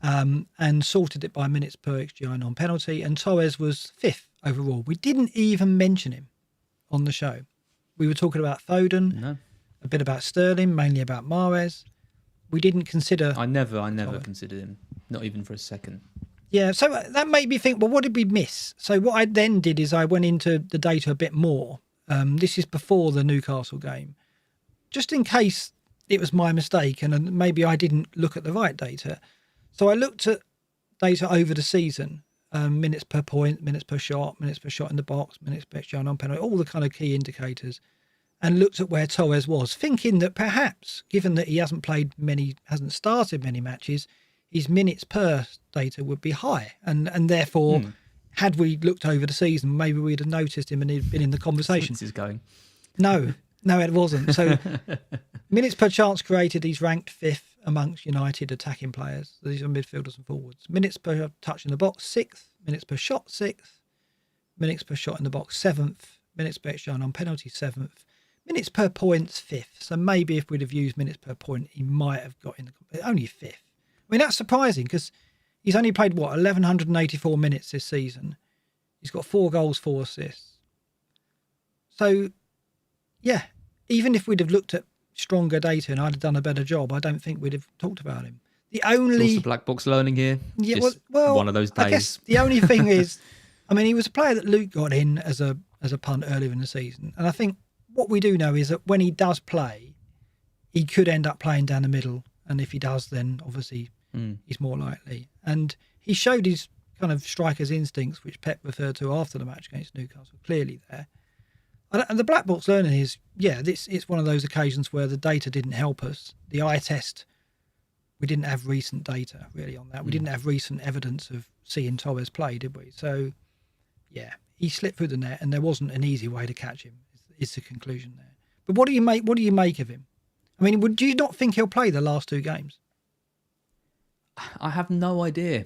And sorted it by minutes per XGI non-penalty, and Torres was 5th overall. We didn't even mention him on the show. We were talking about Foden, a bit about Sterling, mainly about Mahrez. We didn't consider... I never considered him, not even for a second. Yeah, so that made me think, well, what did we miss? So what I then did is I went into the data a bit more. This is before the Newcastle game. Just in case it was my mistake and maybe I didn't look at the right data. So I looked at data over the season, minutes per point, minutes per shot in the box, minutes per XGI non-penalty, all the kind of key indicators, and looked at where Torres was, thinking that perhaps, given that he hasn't started many matches, his minutes per data would be high. And therefore, had we looked over the season, maybe we'd have noticed him and he'd been in the conversation. This is going. No, it wasn't. So minutes per chance created, he's ranked 5th amongst United attacking players. These are midfielders and forwards. Minutes per touch in the box, 6th. Minutes per shot, 6th. Minutes per shot in the box, 7th. Minutes per XGI non-penalty, 7th. Minutes per points, 5th. So maybe if we'd have used minutes per point, he might have got in the... Only 5th. I mean, that's surprising because he's only played, 1,184 minutes this season. He's got 4 goals, 4 assists. So, yeah, even if we'd have looked at stronger data and I'd have done a better job, I don't think we'd have talked about him. The only... the black box learning here. Yeah, just well, one of those days. I guess the only thing is, I mean, he was a player that Luke got in as a punt earlier in the season. And I think what we do know is that when he does play, he could end up playing down the middle. And if he does, then obviously he's more likely. And he showed his kind of striker's instincts, which Pep referred to after the match against Newcastle, clearly there. And the black box learning is, it's one of those occasions where the data didn't help us. The eye test, we didn't have recent data really on that. We didn't have recent evidence of seeing Torres play, did we? So, yeah, he slipped through the net and there wasn't an easy way to catch him, is the conclusion there. But what do you make of him? I mean, do you not think he'll play the last 2 games? I have no idea.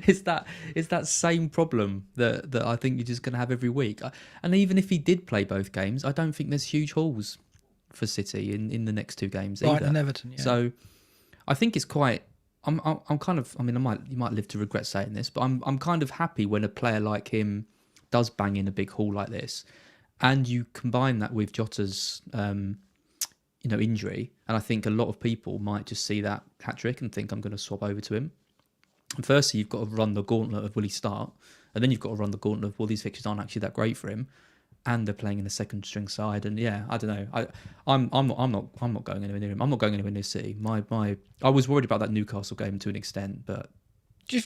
It's that same problem that I think you're just going to have every week. And even if he did play both games, I don't think there's huge hauls for City in the next 2 games either. Right, and Everton, yeah. So I think it's quite... I'm kind of... I mean, you might live to regret saying this, but I'm kind of happy when a player like him does bang in a big haul like this, and you combine that with Jota's injury, and I think a lot of people might just see that hat-trick and think I'm going to swap over to him. And firstly, you've got to run the gauntlet of will he start, and then you've got to run the gauntlet of, well, these fixtures aren't actually that great for him, and they're playing in a second string side. And yeah, I don't know. I'm not going anywhere near him. I'm not going anywhere near City. I was worried about that Newcastle game to an extent, but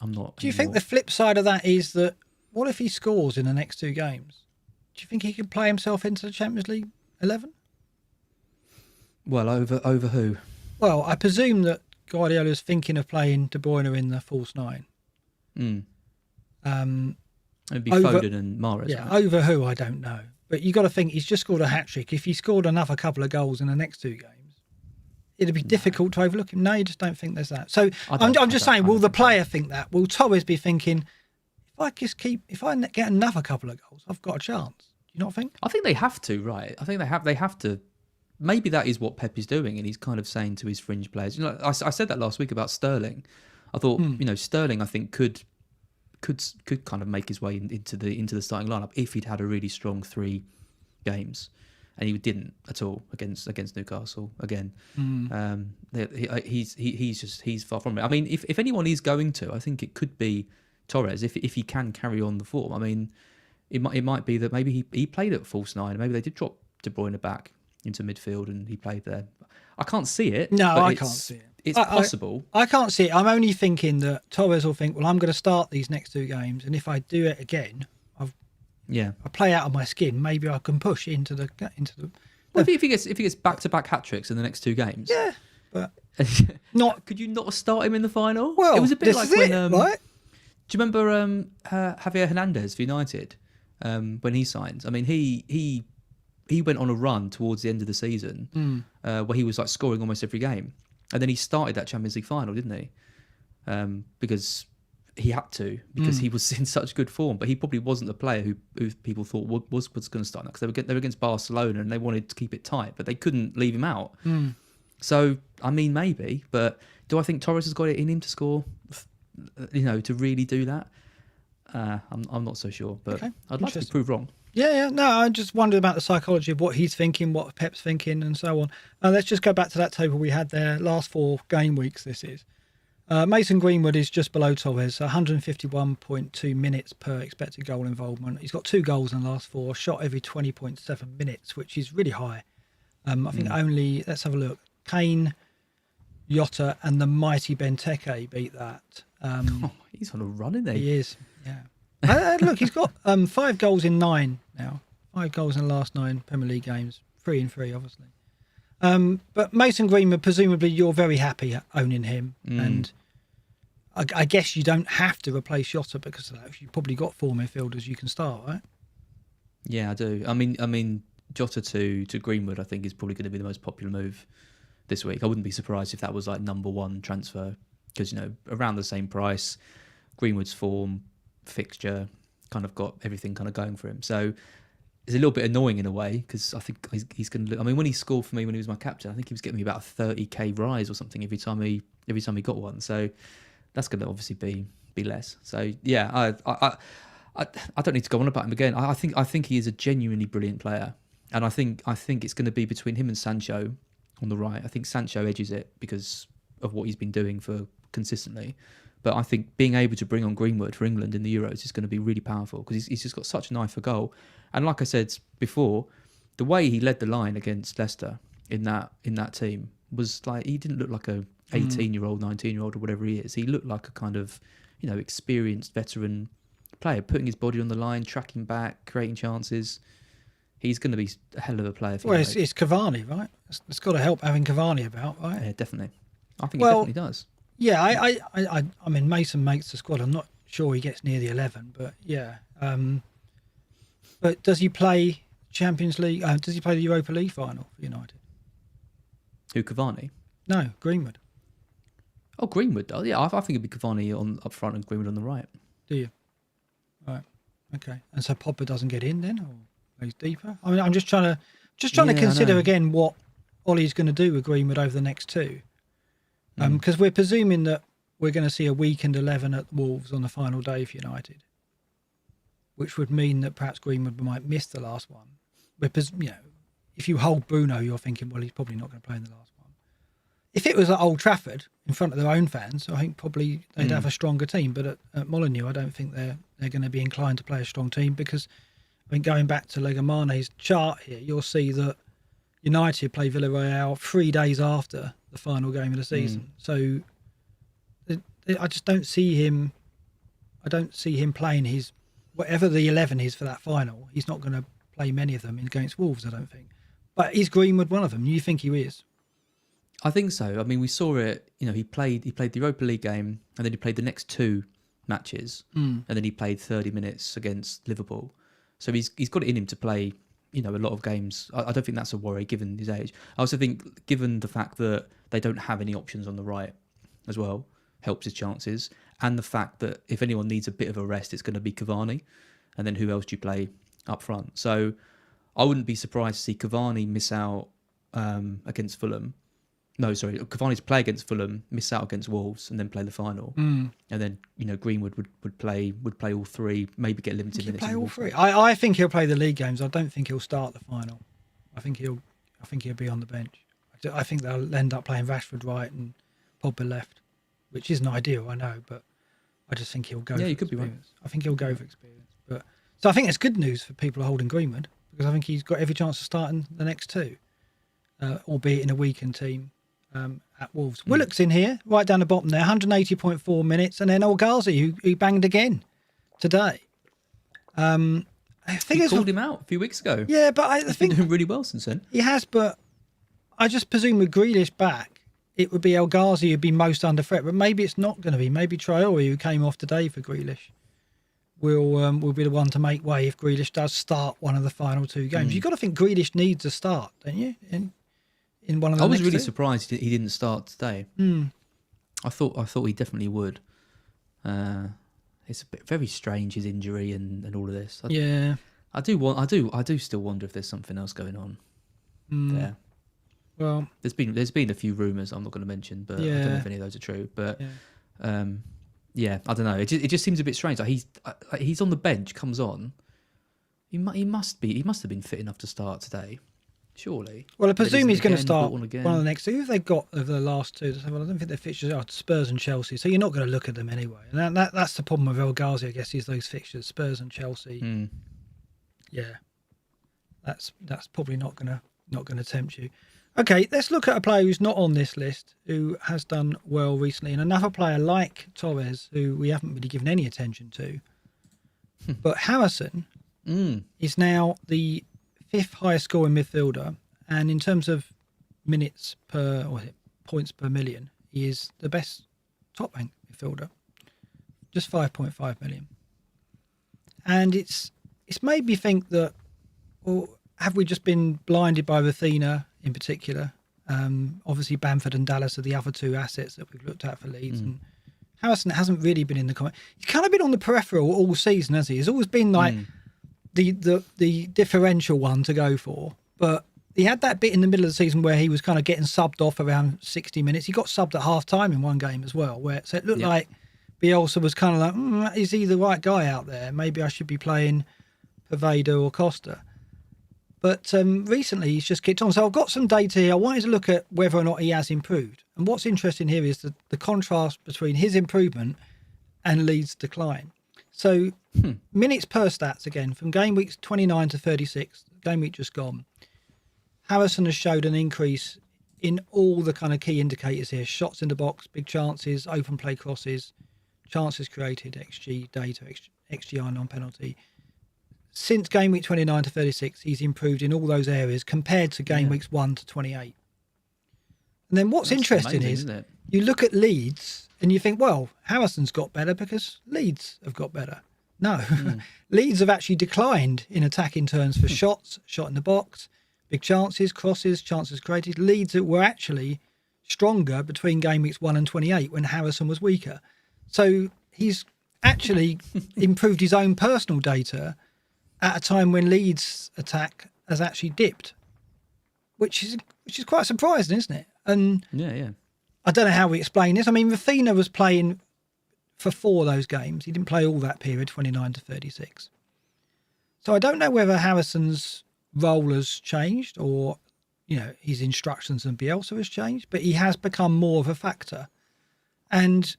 I'm not. Do you think the flip side of that is that what if he scores in the next 2 games? Do you think he can play himself into the Champions League 11? Well, over who? Well, I presume that Guardiola's thinking of playing De Bruyne in the false 9. It'd be Foden and Mahrez. Yeah, right? over who, I don't know. But you got to think he's just scored a hat-trick. If he scored another couple of goals in the next 2 games, it'd be difficult to overlook him. No, you just don't think there's that. So I'm just saying, will the player think that? Will Torres be thinking, if I get another couple of goals, I've got a chance? Do you not think? I think they have to, right? I think they have to. Maybe that is what Pep is doing, and he's kind of saying to his fringe players. I said that last week about Sterling. I thought, Sterling, I think could could kind of make his way into the starting lineup if he'd had a really strong 3 games, and he didn't at all against Newcastle again. He's far from it. I mean, if anyone is going to, I think it could be Torres if he can carry on the form. I mean, it might be that maybe he played at false 9. Maybe they did drop De Bruyne back into midfield and he played there. I can't see it. No, I can't see it. It's possible. I can't see it. I'm only thinking that Torres will think, well, I'm going to start these next 2 games, and if I do it again, I play out of my skin. Maybe I can push into the. Well, if he gets back-to-back hat tricks in the next 2 games, yeah, but not. Could you not start him in the final? Well, it was a bit like when. Right? Do you remember Javier Hernandez for United when he signed? I mean, he went on a run towards the end of the season where he was like scoring almost every game, and then he started that Champions League final, didn't he? Because he had to, because he was in such good form. But he probably wasn't the player who people thought was going to start that, because they were against Barcelona and they wanted to keep it tight, but they couldn't leave him out. So I mean, maybe, but do I think Torres has got it in him to score? To really do that? I'm not so sure, but okay. I'd like to be proved wrong. Yeah. No, I just wondered about the psychology of what he's thinking, what Pep's thinking, and so on. Let's just go back to that table we had there. Last 4 game weeks, this is. Mason Greenwood is just below Torres, 151.2 minutes per expected goal involvement. He's got 2 goals in the last 4, shot every 20.7 minutes, which is really high. I think only, let's have a look, Kane, Jota, and the mighty Benteke beat that. He's on a run, isn't he? He is, yeah. Look, he's got 5 goals in 9 now. 5 goals in the last 9 Premier League games. 3 and 3, obviously. But Mason Greenwood, presumably you're very happy owning him. And I guess you don't have to replace Jota because of that. You've probably got 4 midfielders you can start, right? Yeah, I do. I mean, Jota to Greenwood, I think, is probably going to be the most popular move this week. I wouldn't be surprised if that was like number 1 transfer, because, around the same price, Greenwood's form, fixture, kind of got everything kind of going for him. So it's a little bit annoying in a way, because I think he's going to. I mean, when he scored for me when he was my captain, I think he was getting me about a 30k rise or something every time he got one. So that's going to obviously be less. So yeah, I don't need to go on about him again. I think he is a genuinely brilliant player, and I think it's going to be between him and Sancho on the right. I think Sancho edges it because of what he's been doing for consistently. But I think being able to bring on Greenwood for England in the Euros is going to be really powerful, because he's just got such an eye for goal. And like I said before, the way he led the line against Leicester in that team was like, he didn't look like a 18-year-old, 19-year-old or whatever he is. He looked like a kind of, experienced veteran player, putting his body on the line, tracking back, creating chances. He's going to be a hell of a player. Well, it's Cavani, right? It's got to help having Cavani about, right? Yeah, definitely. I think it definitely does. Yeah, I mean, Mason makes the squad. I'm not sure he gets near the 11, but yeah. But does he play Champions League? Does he play the Europa League final for United? Who, Cavani? No, Greenwood. Oh, Greenwood does. Yeah, I think it'd be Cavani up front and Greenwood on the right. Do you? Right. Okay. And so Pogba doesn't get in then, or he's deeper? I mean, I'm just trying to consider again what Ollie's going to do with Greenwood over the next 2. Because we're presuming that we're going to see a weakened 11 at Wolves on the final day for United, which would mean that perhaps Greenwood might miss the last one. Because, if you hold Bruno, you're thinking, well, he's probably not going to play in the last one. If it was at Old Trafford in front of their own fans, I think probably they'd have a stronger team. But at Molineux, I don't think they're going to be inclined to play a strong team, because I think going back to Legamane's chart here, you'll see that United play Villarreal 3 days after the final game of the season. So I just don't see him. I don't see him playing his whatever the 11 is for that final. He's not going to play many of them against Wolves, I don't think. But is Greenwood one of them? You think he is? I think so. I mean, we saw it. He played the Europa League game, and then he played the next 2 matches, and then he played 30 minutes against Liverpool. So he's got it in him to play, a lot of games. I don't think that's a worry given his age. I also think, given the fact that they don't have any options on the right as well, helps his chances. And the fact that if anyone needs a bit of a rest, it's going to be Cavani. And then who else do you play up front? So I wouldn't be surprised to see Cavani miss out against Fulham. No, sorry. Cavani's play against Fulham, miss out against Wolves, and then play the final. And then Greenwood would play all three, maybe get limited minutes. Play all three. I think he'll play the league games. I don't think he'll start the final. I think he'll be on the bench. I think they'll end up playing Rashford right and Pogba left, which isn't ideal, I know, but I just think he'll go. Yeah, you could be right. I think he'll go for experience. So I think it's good news for people holding Greenwood, because I think he's got every chance of starting the next two, albeit in a weakened team at Wolves. Willock's in here, right down the bottom there, 180.4 minutes, and then El Ghazi, who banged again today. He called him out a few weeks ago. Yeah, but I think been doing really well since then. He has, but I just presume with Grealish back, it would be El Ghazi who'd be most under threat. But maybe it's not going to be. Maybe Traore, who came off today for Grealish, will be the one to make way if Grealish does start one of the final two games. You've got to think Grealish needs a start, don't you? In one of the I was really surprised he didn't start today. I thought he definitely would. It's a bit very strange, his injury and all of this. I do still wonder if there's something else going on there. Well, there's been a few rumours I'm not going to mention, but I don't know if any of those are true. But I don't know. It just seems a bit strange. Like he's on the bench, comes on. He must have been fit enough to start today, surely. Well, I presume he's going to start one of the next two. Who have they got over the last two? Well, I don't think their fixtures are Spurs and Chelsea, so you're not going to look at them anyway. And that's the problem with El Ghazi, I guess, is those fixtures, Spurs and Chelsea. Yeah, that's probably not going to tempt you. Okay, let's look at a player who's not on this list, who has done well recently, and another player like Torres, who we haven't really given any attention to. But Harrison is now the 5th highest scoring midfielder, and in terms of minutes points per million, he is the best top ranked midfielder, just 5.5 million. And it's made me think that, well, have we just been blinded by Rafinha in particular? Obviously, Bamford and Dallas are the other two assets that we've looked at for Leeds. And Harrison hasn't really been in the comment. He's kind of been on the peripheral all season, hasn't he? He's always been like the differential one to go for. But he had that bit in the middle of the season where he was kind of getting subbed off around 60 minutes. He got subbed at half time in one game as well, so it looked like Bielsa was kind of like, is he the right guy out there? Maybe I should be playing Poveda or Costa. But recently he's just kicked on. So I've got some data here. I wanted to look at whether or not he has improved. And what's interesting here is the contrast between his improvement and Leeds' decline. So minutes per stats again, from game weeks 29 to 36, game week just gone. Harrison has showed an increase in all the kind of key indicators here. Shots in the box, big chances, open play crosses, chances created, XG data, XGR non-penalty. Since game week 29 to 36, he's improved in all those areas compared to game weeks 1 to 28. And then what's interesting is you look at Leeds and you think, well, Harrison's got better because Leeds have got better. No, Leeds have actually declined in attacking terms for shots, shot in the box, big chances, crosses, chances created. Leeds were actually stronger between game weeks 1 and 28 when Harrison was weaker. So he's actually improved his own personal data at a time when Leeds' attack has actually dipped, which is quite surprising, isn't it? And I don't know how we explain this. I mean, Rafinha was playing for 4 of those games. He didn't play all that period, 29 to 36. So I don't know whether Harrison's role has changed or, his instructions and Bielsa has changed, but he has become more of a factor. And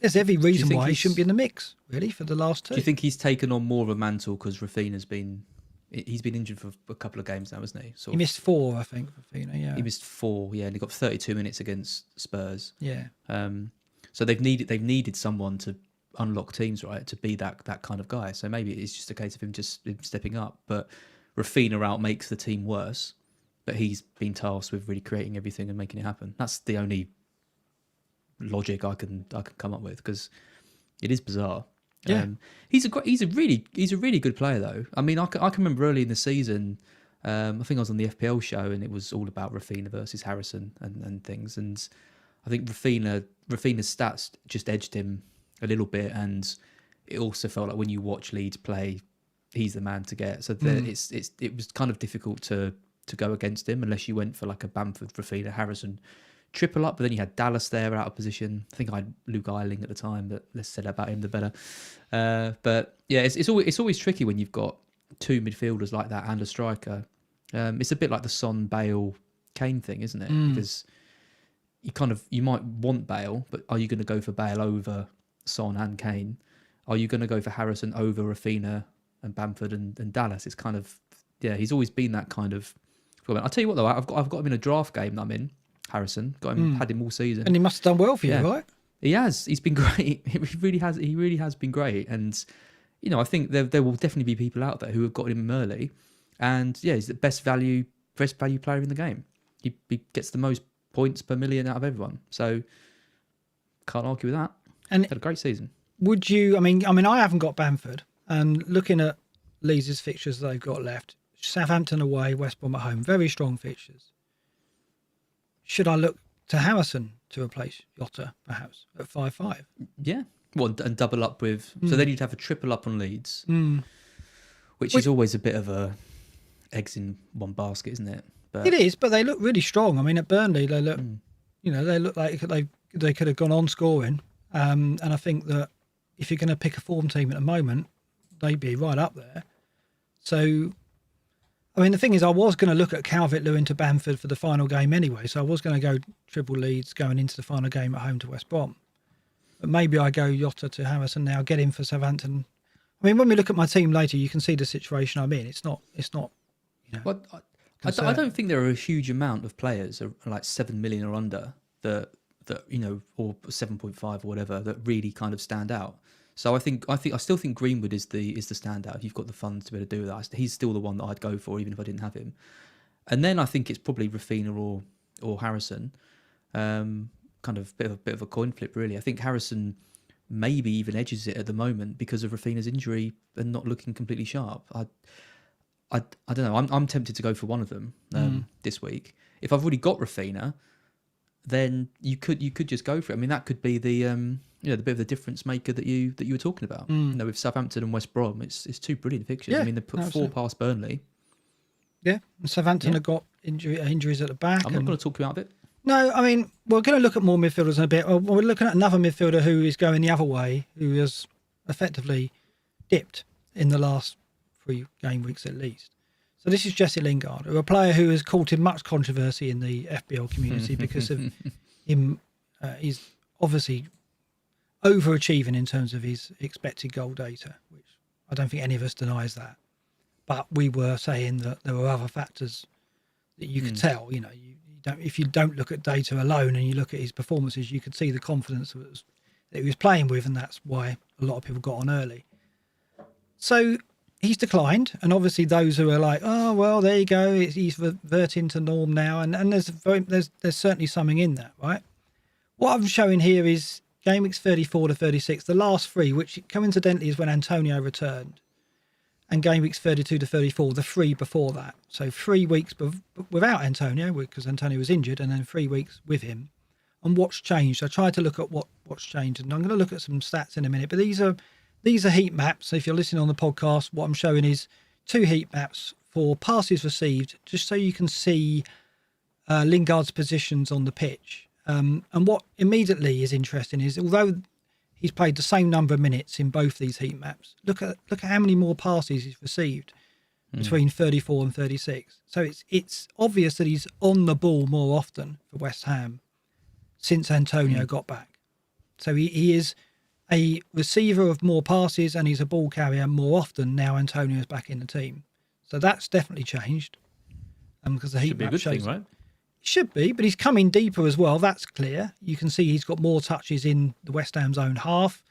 there's every reason why he shouldn't be in the mix, really, for the last 2. Do you think he's taken on more of a mantle because Rafinha's been injured for a couple of games now, hasn't he? He missed 4, I think, Rafinha, yeah. He missed 4, and he got 32 minutes against Spurs. Yeah. So they've needed someone to unlock teams, right, to be that kind of guy. So maybe it's just a case of him stepping up. But Rafinha out makes the team worse, but he's been tasked with really creating everything and making it happen. That's the only logic I can come up with, because it is bizarre. Yeah, he's a really good player though. I mean, I can remember early in the season, I think I was on the FPL show and it was all about Rafinha versus Harrison and things, and I think Rafinha's stats just edged him a little bit, and it also felt like when you watch Leeds play, he's the man to get. So it was kind of difficult to go against him unless you went for like a Bamford, Rafinha, Harrison triple up, but then you had Dallas there out of position. I think I had Luke Ayling at the time, but less said about him, the better. But yeah, it's always tricky when you've got two midfielders like that and a striker. It's a bit like the Son, Bale, Kane thing, isn't it? Because you might want Bale, but are you going to go for Bale over Son and Kane? Are you going to go for Harrison over Rafinha and Bamford and Dallas? It's kind of, yeah, he's always been that kind of. I'll tell you what though, I've got him in a draft game that I'm in. Harrison had him all season, and he must have done well for you, right? He has. He's been great. He really has. He really has been great. And I think there will definitely be people out there who have got him early. And yeah, he's the best value player in the game. He gets the most points per million out of everyone. So can't argue with that. And had a great season. Would you? I mean, I haven't got Bamford, and looking at Leeds' fixtures they've got left: Southampton away, West Brom at home, very strong fixtures. Should I look to Harrison to replace Jota, perhaps, at 5-5? Yeah. Well, and double up with... So then you'd have a triple up on Leeds, which is always a bit of a eggs in one basket, isn't it? But it is, but they look really strong. I mean, at Burnley, they look... they look like they could have gone on scoring. And I think that if you're going to pick a form team at the moment, they'd be right up there. So... I mean, the thing is, I was going to look at Calvert-Lewin to Bamford for the final game anyway, so I was going to go triple Leeds going into the final game at home to West Brom. But maybe I go Jota to Harrison now, get him for Southampton. I mean, when we look at my team later, you can see the situation I'm in. It's not. Well, I don't think there are a huge amount of players, like 7 million or under, that or 7.5 or whatever, that really kind of stand out. So I still think Greenwood is the standout. If you've got the funds to be able to do that, he's still the one that I'd go for, even if I didn't have him. And then I think it's probably Rafinha or Harrison. Kind of bit of a coin flip, really. I think Harrison maybe even edges it at the moment because of Rafinha's injury and not looking completely sharp. I don't know. I'm tempted to go for one of them this week. If I've already got Rafinha, then you could just go for it. I mean, that could be the the bit of the difference maker that you were talking about. With Southampton and West Brom, it's two brilliant fixtures. Yeah, I mean, they put absolutely. 4 past Burnley. Yeah, and Southampton have got injuries at the back. I'm not going to talk you out of it. No, I mean, we're going to look at more midfielders in a bit. We're looking at another midfielder who is going the other way, who has effectively dipped in the last 3 game weeks at least. So this is Jesse Lingard, a player who has courted much controversy in the FPL community because of him. He's obviously overachieving in terms of his expected goal data, which I don't think any of us denies that. But we were saying that there were other factors that you could tell. You don't, if you don't look at data alone and you look at his performances, you could see the confidence that he was playing with, and that's why a lot of people got on early. So he's declined, and obviously those who are like, oh well, there you go, he's reverting to norm now, and there's certainly something in that, right? What I'm showing here is Gameweeks 34 to 36, the last 3, which coincidentally is when Antonio returned, and Gameweeks 32 to 34, the 3 before that. So 3 weeks without Antonio, because Antonio was injured, and then 3 weeks with him. And what's changed? I tried to look at what's changed, and I'm going to look at some stats in a minute. But these are heat maps. So if you're listening on the podcast, what I'm showing is 2 heat maps for passes received, just so you can see Lingard's positions on the pitch. And what immediately is interesting is, although he's played the same number of minutes in both these heat maps, look at how many more passes he's received between 34 and 36. So it's obvious that he's on the ball more often for West Ham since Antonio got back. So he is a receiver of more passes, and he's a ball carrier more often now Antonio's back in the team. So that's definitely changed. Because the heat map shows... Should be a good thing, right? Should be, but he's coming deeper as well. That's clear. You can see he's got more touches in the West Ham's own half.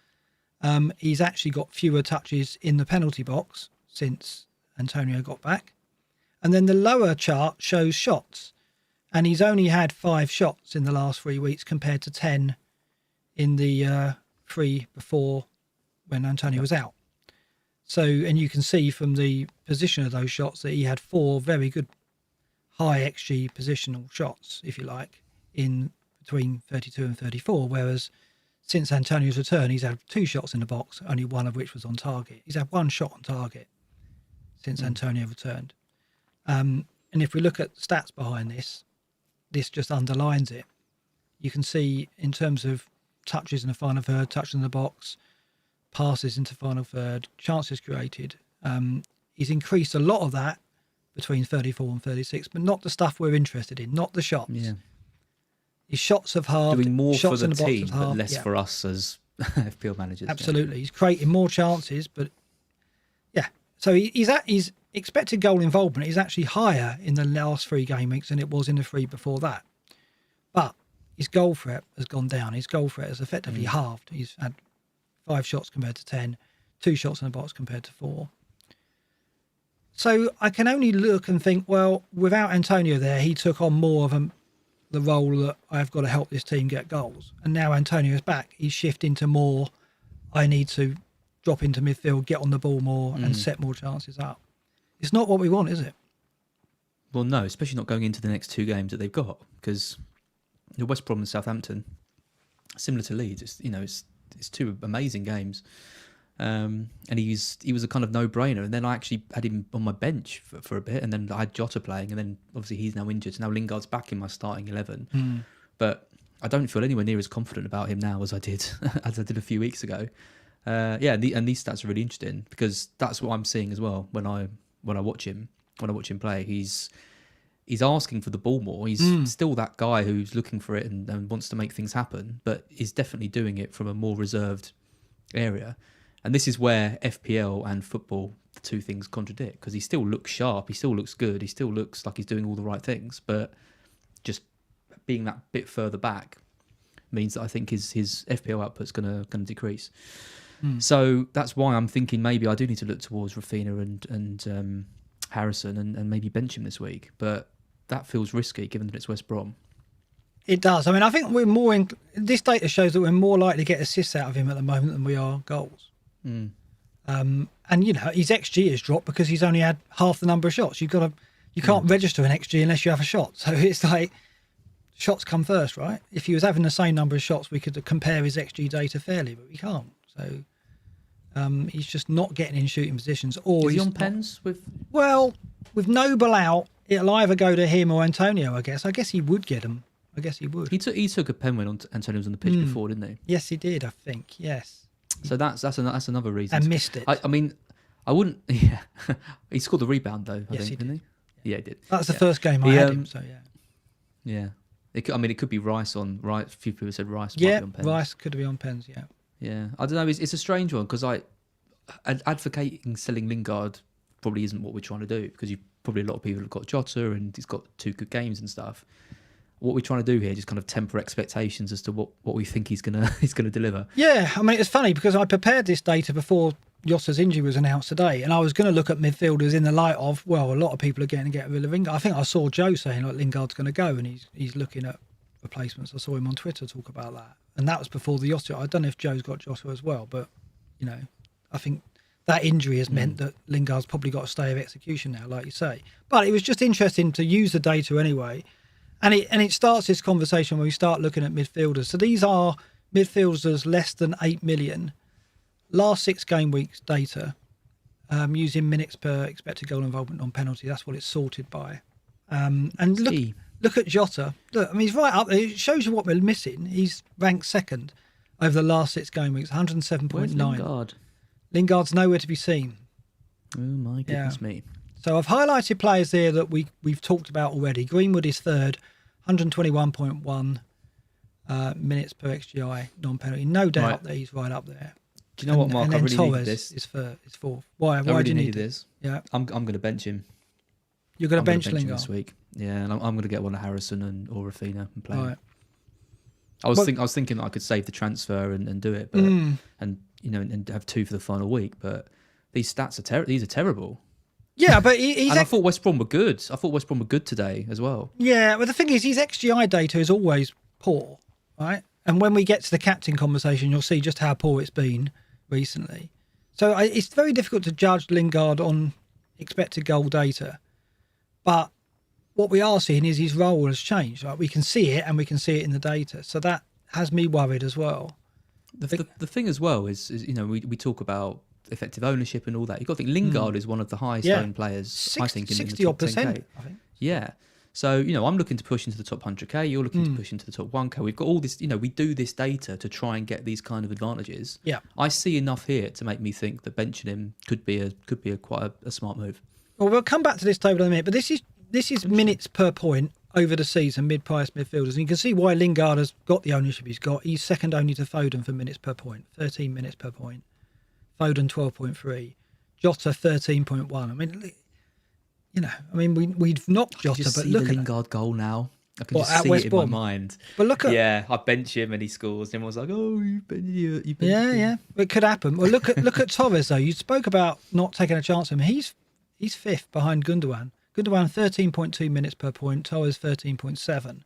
He's actually got fewer touches in the penalty box since Antonio got back. And then the lower chart shows shots. And he's only had 5 shots in the last 3 weeks compared to 10 in the 3 before when Antonio was out. So, and you can see from the position of those shots that he had 4 very good high XG positional shots, if you like, in between 32 and 34, whereas since Antonio's return, he's had 2 shots in the box, only 1 of which was on target. He's had 1 shot on target since Antonio returned. And if we look at stats behind this just underlines it. You can see in terms of touches in the final third, touches in the box, passes into final third, chances created. He's increased a lot of that between 34 and 36, but not the stuff we're interested in, not the shots. Yeah. His shots have halved. Doing more shots for the in box team, have but halved. less for us as FPL managers. Absolutely. He's creating more chances, but yeah. So his expected goal involvement is actually higher in the last 3 game weeks than it was in the 3 before that. But his goal threat has gone down. His goal threat has effectively halved. He's had 5 shots compared to 10, 2 shots in the box compared to 4. So I can only look and think, well, without Antonio there, he took on more of the role that I've got to help this team get goals. And now Antonio's back. He's shifting to more, I need to drop into midfield, get on the ball more and set more chances up. It's not what we want, is it? Well, no, especially not going into the next 2 games that they've got, because the West Brom and Southampton, similar to Leeds, it's 2 amazing games. And he was a kind of no-brainer. And then I actually had him on my bench for a bit, and then I had Jota playing, and then obviously he's now injured. So now Lingard's back in my starting 11. But I don't feel anywhere near as confident about him now as I did a few weeks ago. And these stats are really interesting, because that's what I'm seeing as well when I watch him play. He's asking for the ball more. He's still that guy who's looking for it and wants to make things happen, but he's definitely doing it from a more reserved area. And this is where FPL and football, the 2 things contradict, because he still looks sharp, he still looks good, he still looks like he's doing all the right things, but just being that bit further back means that I think his FPL output's going to decrease. So that's why I'm thinking maybe I do need to look towards Rafinha and Harrison and maybe bench him this week. But that feels risky given that it's West Brom. It does. I mean, I think we're more this data shows that we're more likely to get assists out of him at the moment than we are goals. And his XG has dropped because he's only had half the number of shots. You can't register an XG unless you have a shot. So it's like shots come first, right? If he was having the same number of shots, we could compare his XG data fairly, but we can't. So he's just not getting in shooting positions. Or is he on pens with? Well, with Noble out, it'll either go to him or Antonio. I guess he would get them. I guess he would. He took a pen when Antonio was on the pitch before, didn't he? Yes, he did. I think yes. So that's another reason. And missed it. I mean, I wouldn't. Yeah, he scored the rebound though. I think, he didn't he? Yeah, he did. That's the first game I had him. So yeah. Yeah. It could be Rice on right. A few people said Rice. Might be on pens. Rice could be on pens. Yeah. Yeah, I don't know. It's a strange one because advocating selling Lingard probably isn't what we're trying to do, because probably a lot of people have got Jota and he's got 2 good games and stuff. What we're trying to do here is just kind of temper expectations as to what we think he's gonna deliver. Yeah, I mean, it's funny because I prepared this data before Jota's injury was announced today, and I was going to look at midfielders in the light of, well, a lot of people are getting to get rid of Lingard. I think I saw Joe saying like Lingard's going to go, and he's looking at replacements. I saw him on Twitter talk about that, and that was before the Jota. I don't know if Joe's got Jota as well, but I think that injury has meant that Lingard's probably got a stay of execution now, like you say. But it was just interesting to use the data anyway. And it starts this conversation when we start looking at midfielders. So these are midfielders less than 8 million. Last 6 game weeks data, using minutes per expected goal involvement on penalty. That's what it's sorted by. And look at Jota. Look, I mean, he's right up there. It shows you what we're missing. He's ranked 2nd over the last 6 game weeks, 107.9. Lingard? Lingard's nowhere to be seen. Oh my goodness me. So I've highlighted players there that we've talked about already. Greenwood is 3rd, 121.1 minutes per XGI non-penalty. No doubt that he's right up there. Do you know what, Mark? And I then really Torres needed this. is 4th. Why really do you need this? Yeah, I'm going to bench him. You're going to bench him Lingard this week. Yeah, and I'm going to get one of Harrison or Rafinha and play. Right. I was thinking that I could save the transfer and do it, but and have 2 for the final week. But these stats are these are terrible. Yeah, but I thought West Brom were good. I thought West Brom were good today as well. Yeah, but the thing is, his XGI data is always poor, right? And when we get to the captain conversation, you'll see just how poor it's been recently. So it's very difficult to judge Lingard on expected goal data. But what we are seeing is his role has changed. Right? We can see it, and we can see it in the data. So that has me worried as well. The thing as well is we talk about effective ownership and all that. You've got to think Lingard is one of the highest owned players, I think, in the top 10K. I think. Yeah. So, I'm looking to push into the top 100k. You're looking to push into the top 1k. We've got all this, we do this data to try and get these kind of advantages. Yeah. I see enough here to make me think that benching him could be quite a smart move. Well, we'll come back to this table in a minute, but this is minutes per point over the season, mid-price midfielders. And you can see why Lingard has got the ownership he's got. He's second only to Foden for minutes per point, 13 minutes per point. Foden 12.3. Jota 13.1. We've knocked Jota, but look at the Lingard goal now. I can just see West it in Brom? my mind. But look at I bench him and he scores. And everyone's like, "Oh, you've been him." yeah. It could happen. Well, look at Torres though. You spoke about not taking a chance on him. He's fifth behind Gundogan. Gundogan 13.2 minutes per point. Torres 13.7.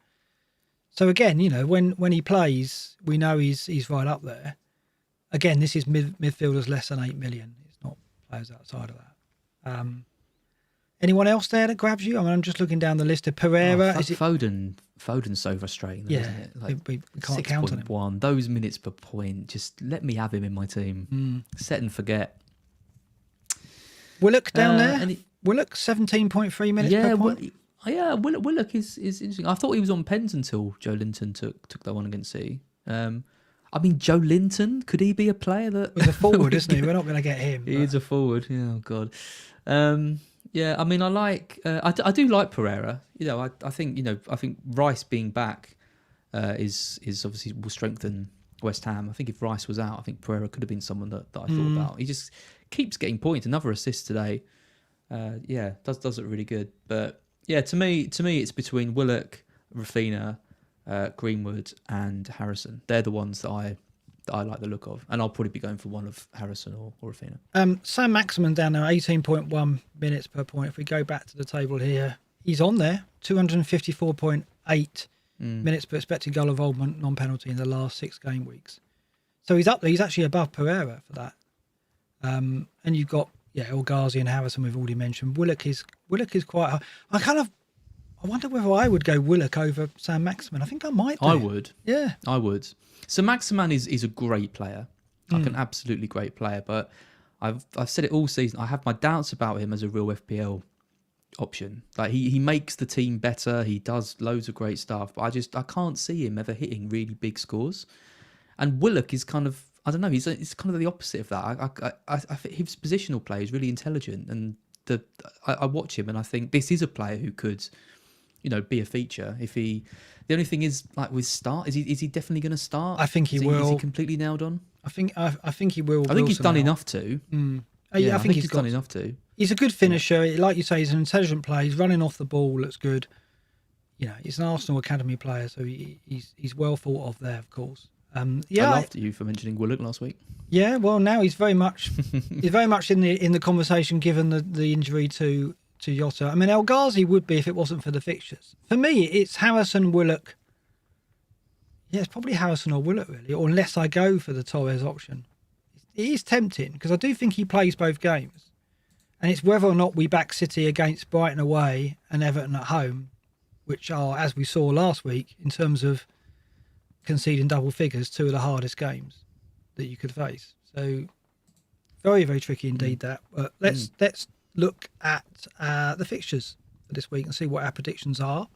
So again, when he plays, we know he's right up there. Again, this is midfielders less than 8 million. It's not players outside of that. Anyone else there that grabs you? I'm just looking down the list of Pereira. Foden's so frustrating, Yeah, isn't it? Like, we can't count on him. 6.1, those minutes per point. Just let me have him in my team. Set and forget. Willock down there. Willock 17.3 minutes per point. Willock is interesting. I thought he was on pens until Joe Linton took that one against City. Joe Linton, could he be a player that... He's a forward, isn't he? We're not going to get him. He's a forward. Yeah, oh God. I do like Pereira. I think Rice being back is obviously will strengthen West Ham. I think if Rice was out, I think Pereira could have been someone that I thought about. He just keeps getting points. Another assist today. Does it really good. But yeah, to me it's between Willock, Rafinha, Greenwood and Harrison. They're the ones that I like the look of, and I'll probably be going for one of Harrison or Rafinha. Sam Maximin down there, 18.1 minutes per point. If we go back to the table here, he's on there, 254.8 minutes per expected goal involvement, non-penalty in the last 6 game weeks. So he's up there. He's actually above Pereira for that. And you've got El Ghazi and Harrison we've already mentioned. Willock is quite high. I wonder whether I would go Willock over Sam Maximin. I think I might do. I would. Yeah. I would. So Maximin is a great player, like an absolutely great player. But I've said it all season. I have my doubts about him as a real FPL option. Like he makes the team better. He does loads of great stuff. But I can't see him ever hitting really big scores. And Willock is kind of, I don't know. He's kind of the opposite of that. I think his positional play is really intelligent, and I watch him and I think this is a player who could, be a feature if he. The only thing is, like with start, is he definitely going to start? I think he will. Is he completely nailed on? I think he will. I think he's done enough to. I think he's done enough to. He's a good finisher. Like you say, he's an intelligent player. He's running off the ball. That's good. He's an Arsenal academy player, so he's well thought of there, of course. I laughed at you for mentioning Willock last week. Yeah, well, now he's very much in the conversation given the injury to Jota. El Ghazi would be if it wasn't for the fixtures. For me, it's Harrison, Willock. Yeah, it's probably Harrison or Willock, really, or unless I go for the Torres option. It is tempting, because I do think he plays both games. And it's whether or not we back City against Brighton away and Everton at home, which are, as we saw last week, in terms of conceding double figures, 2 of the hardest games that you could face. So, very, very tricky indeed, that. But let's look at the fixtures for this week and see what our predictions are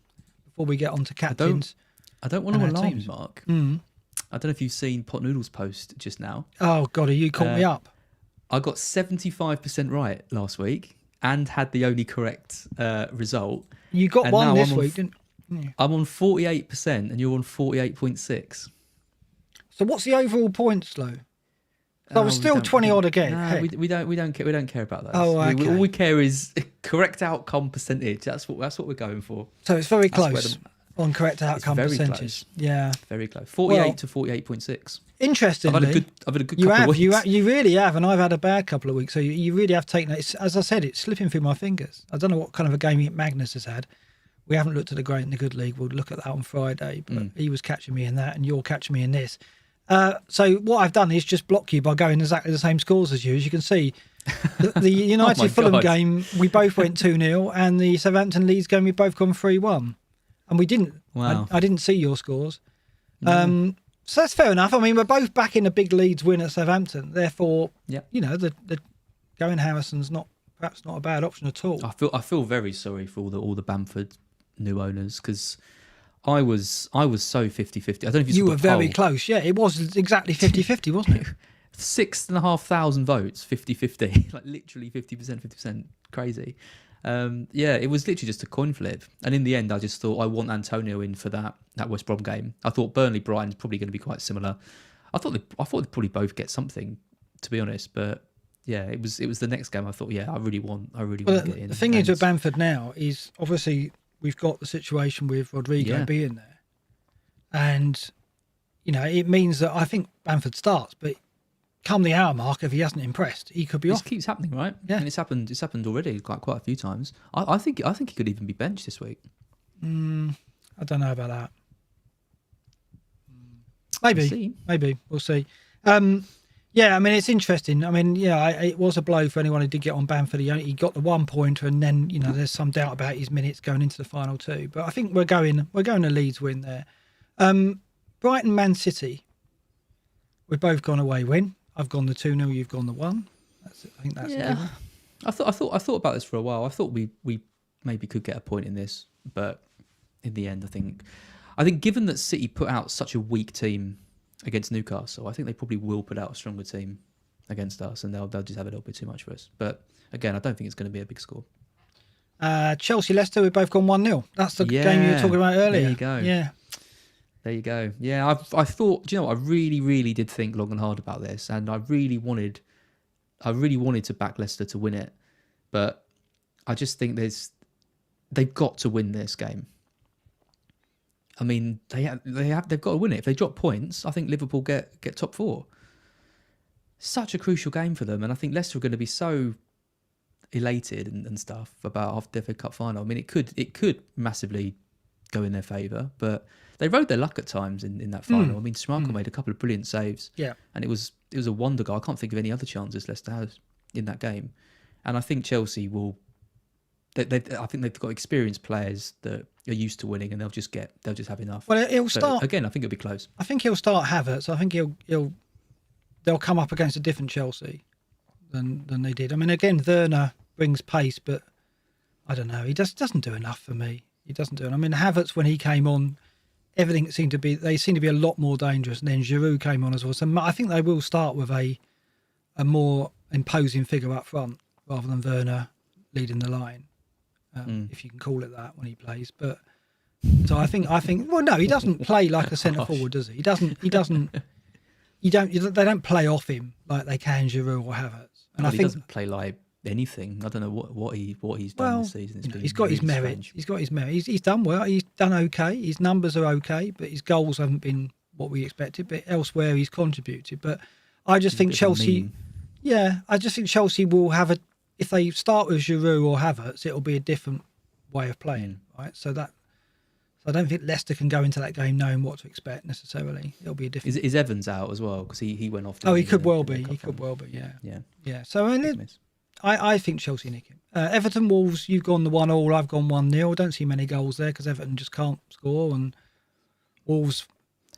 before we get on to captains. I don't want to alarm you, Mark. I don't know if you've seen Pot Noodle's post just now. Oh, God, you caught me up. I got 75% right last week and had the only correct result. You got one this week, didn't you? I'm on 48% and you're on 48.6. So what's the overall points, though? I was still 20 odd again. No, we don't care about that. Oh, okay. All we care is correct outcome percentage. That's what we're going for. So it's very close on correct outcome percentage. Close. Yeah, very close. 48 to 48.6. Interestingly, I've had a good couple of weeks. You really have, and I've had a bad couple of weeks. So you really have taken it. As I said, it's slipping through my fingers. I don't know what kind of a game Magnus has had. We haven't looked at the Great and the Good League. We'll look at that on Friday. But he was catching me in that, and you're catching me in this. So what I've done is just block you by going exactly the same scores as you. As you can see, the United Fulham game, we both went 2-0, and the Southampton Leeds game, we both gone 3-1. And we didn't. Wow. I didn't see your scores. So that's fair enough. I mean, we're both back in a big Leeds win at Southampton. Therefore, the going Harrison's perhaps not a bad option at all. I feel very sorry for all the Bamford new owners, because I was so 50-50. I don't know if you You saw were the very poll. close. Yeah, it was exactly 50-50, wasn't it? 6,500 votes, 50-50, like literally 50%, 50%. Crazy. Yeah, it was literally just a coin flip. And in the end, I just thought I want Antonio in for that West Brom game. I thought Burnley-Brighton's probably going to be quite similar. I thought they'd probably both get something, to be honest. But yeah, it was the next game. I thought, yeah, I really want to get in. The thing is with Bamford now is obviously we've got the situation with Rodrigo being there. And, you know, it means that I think Bamford starts, but come the hour mark, if he hasn't impressed, he could be off. This keeps happening, right? Yeah, and it's happened already quite a few times. I think he could even be benched this week. I don't know about that. Maybe we'll see. Yeah, I mean, it's interesting. I mean, yeah, it was a blow for anyone who did get on Bamford. He got the 1 pointer, and then, you know, there's some doubt about his minutes going into the final two. But I think we're going to Leeds win there. Brighton, Man City. We've both gone away win. I've gone the 2-0. You've gone the 1. I think that's a given. I thought about this for a while. I thought we maybe could get a point in this, but in the end, I think given that City put out such a weak team against Newcastle, I think they probably will put out a stronger team against us, and they'll just have a little bit too much for us. But again, I don't think it's going to be a big score. Chelsea, Leicester, we've both gone 1-0. That's the game you were talking about earlier. There you go. Yeah. There you go. Yeah, I thought, do you know what, I really, really did think long and hard about this, and I really wanted to back Leicester to win it, but I just think they've got to win this game. I mean, they've got to win it. If they drop points, I think Liverpool get top 4. Such a crucial game for them, and I think Leicester are going to be so elated and stuff about after the FA Cup final. I mean, it could massively go in their favour, but they rode their luck at times in that final. I mean, Schmeichel made a couple of brilliant saves, and it was a wonder goal. I can't think of any other chances Leicester has in that game, and I think Chelsea will. I think they've got experienced players that are used to winning, and they'll just have enough. Well, he'll start again. I think it'll be close. I think he'll start Havertz. I think they'll come up against a different Chelsea than they did. I mean, again, Werner brings pace, but I don't know. He doesn't do enough for me. He doesn't do it. I mean, Havertz, when he came on, everything seemed to be a lot more dangerous, and then Giroud came on as well. So I think they will start with a more imposing figure up front rather than Werner leading the line. If you can call it that when he plays, but so I think. Well, no, he doesn't play like a centre forward, does he? He doesn't. They don't play off him like they can Giroud or Havertz. And I think he doesn't play like anything. I don't know what he's done this season. He's got his merit. Strange. He's got his merit. He's done well. He's done okay. His numbers are okay, but his goals haven't been what we expected. But elsewhere, he's contributed. But I just think Chelsea. Yeah, I just think Chelsea will have if they start with Giroud or Havertz, it'll be a different way of playing, right? So I don't think Leicester can go into that game knowing what to expect necessarily. It'll be a different. Is Evans out as well? Because he went off. He could well be. He could well be. Yeah. So I think Chelsea nick him. Everton Wolves. You've gone the 1-1. I've gone 1-0. Don't see many goals there because Everton just can't score, and Wolves.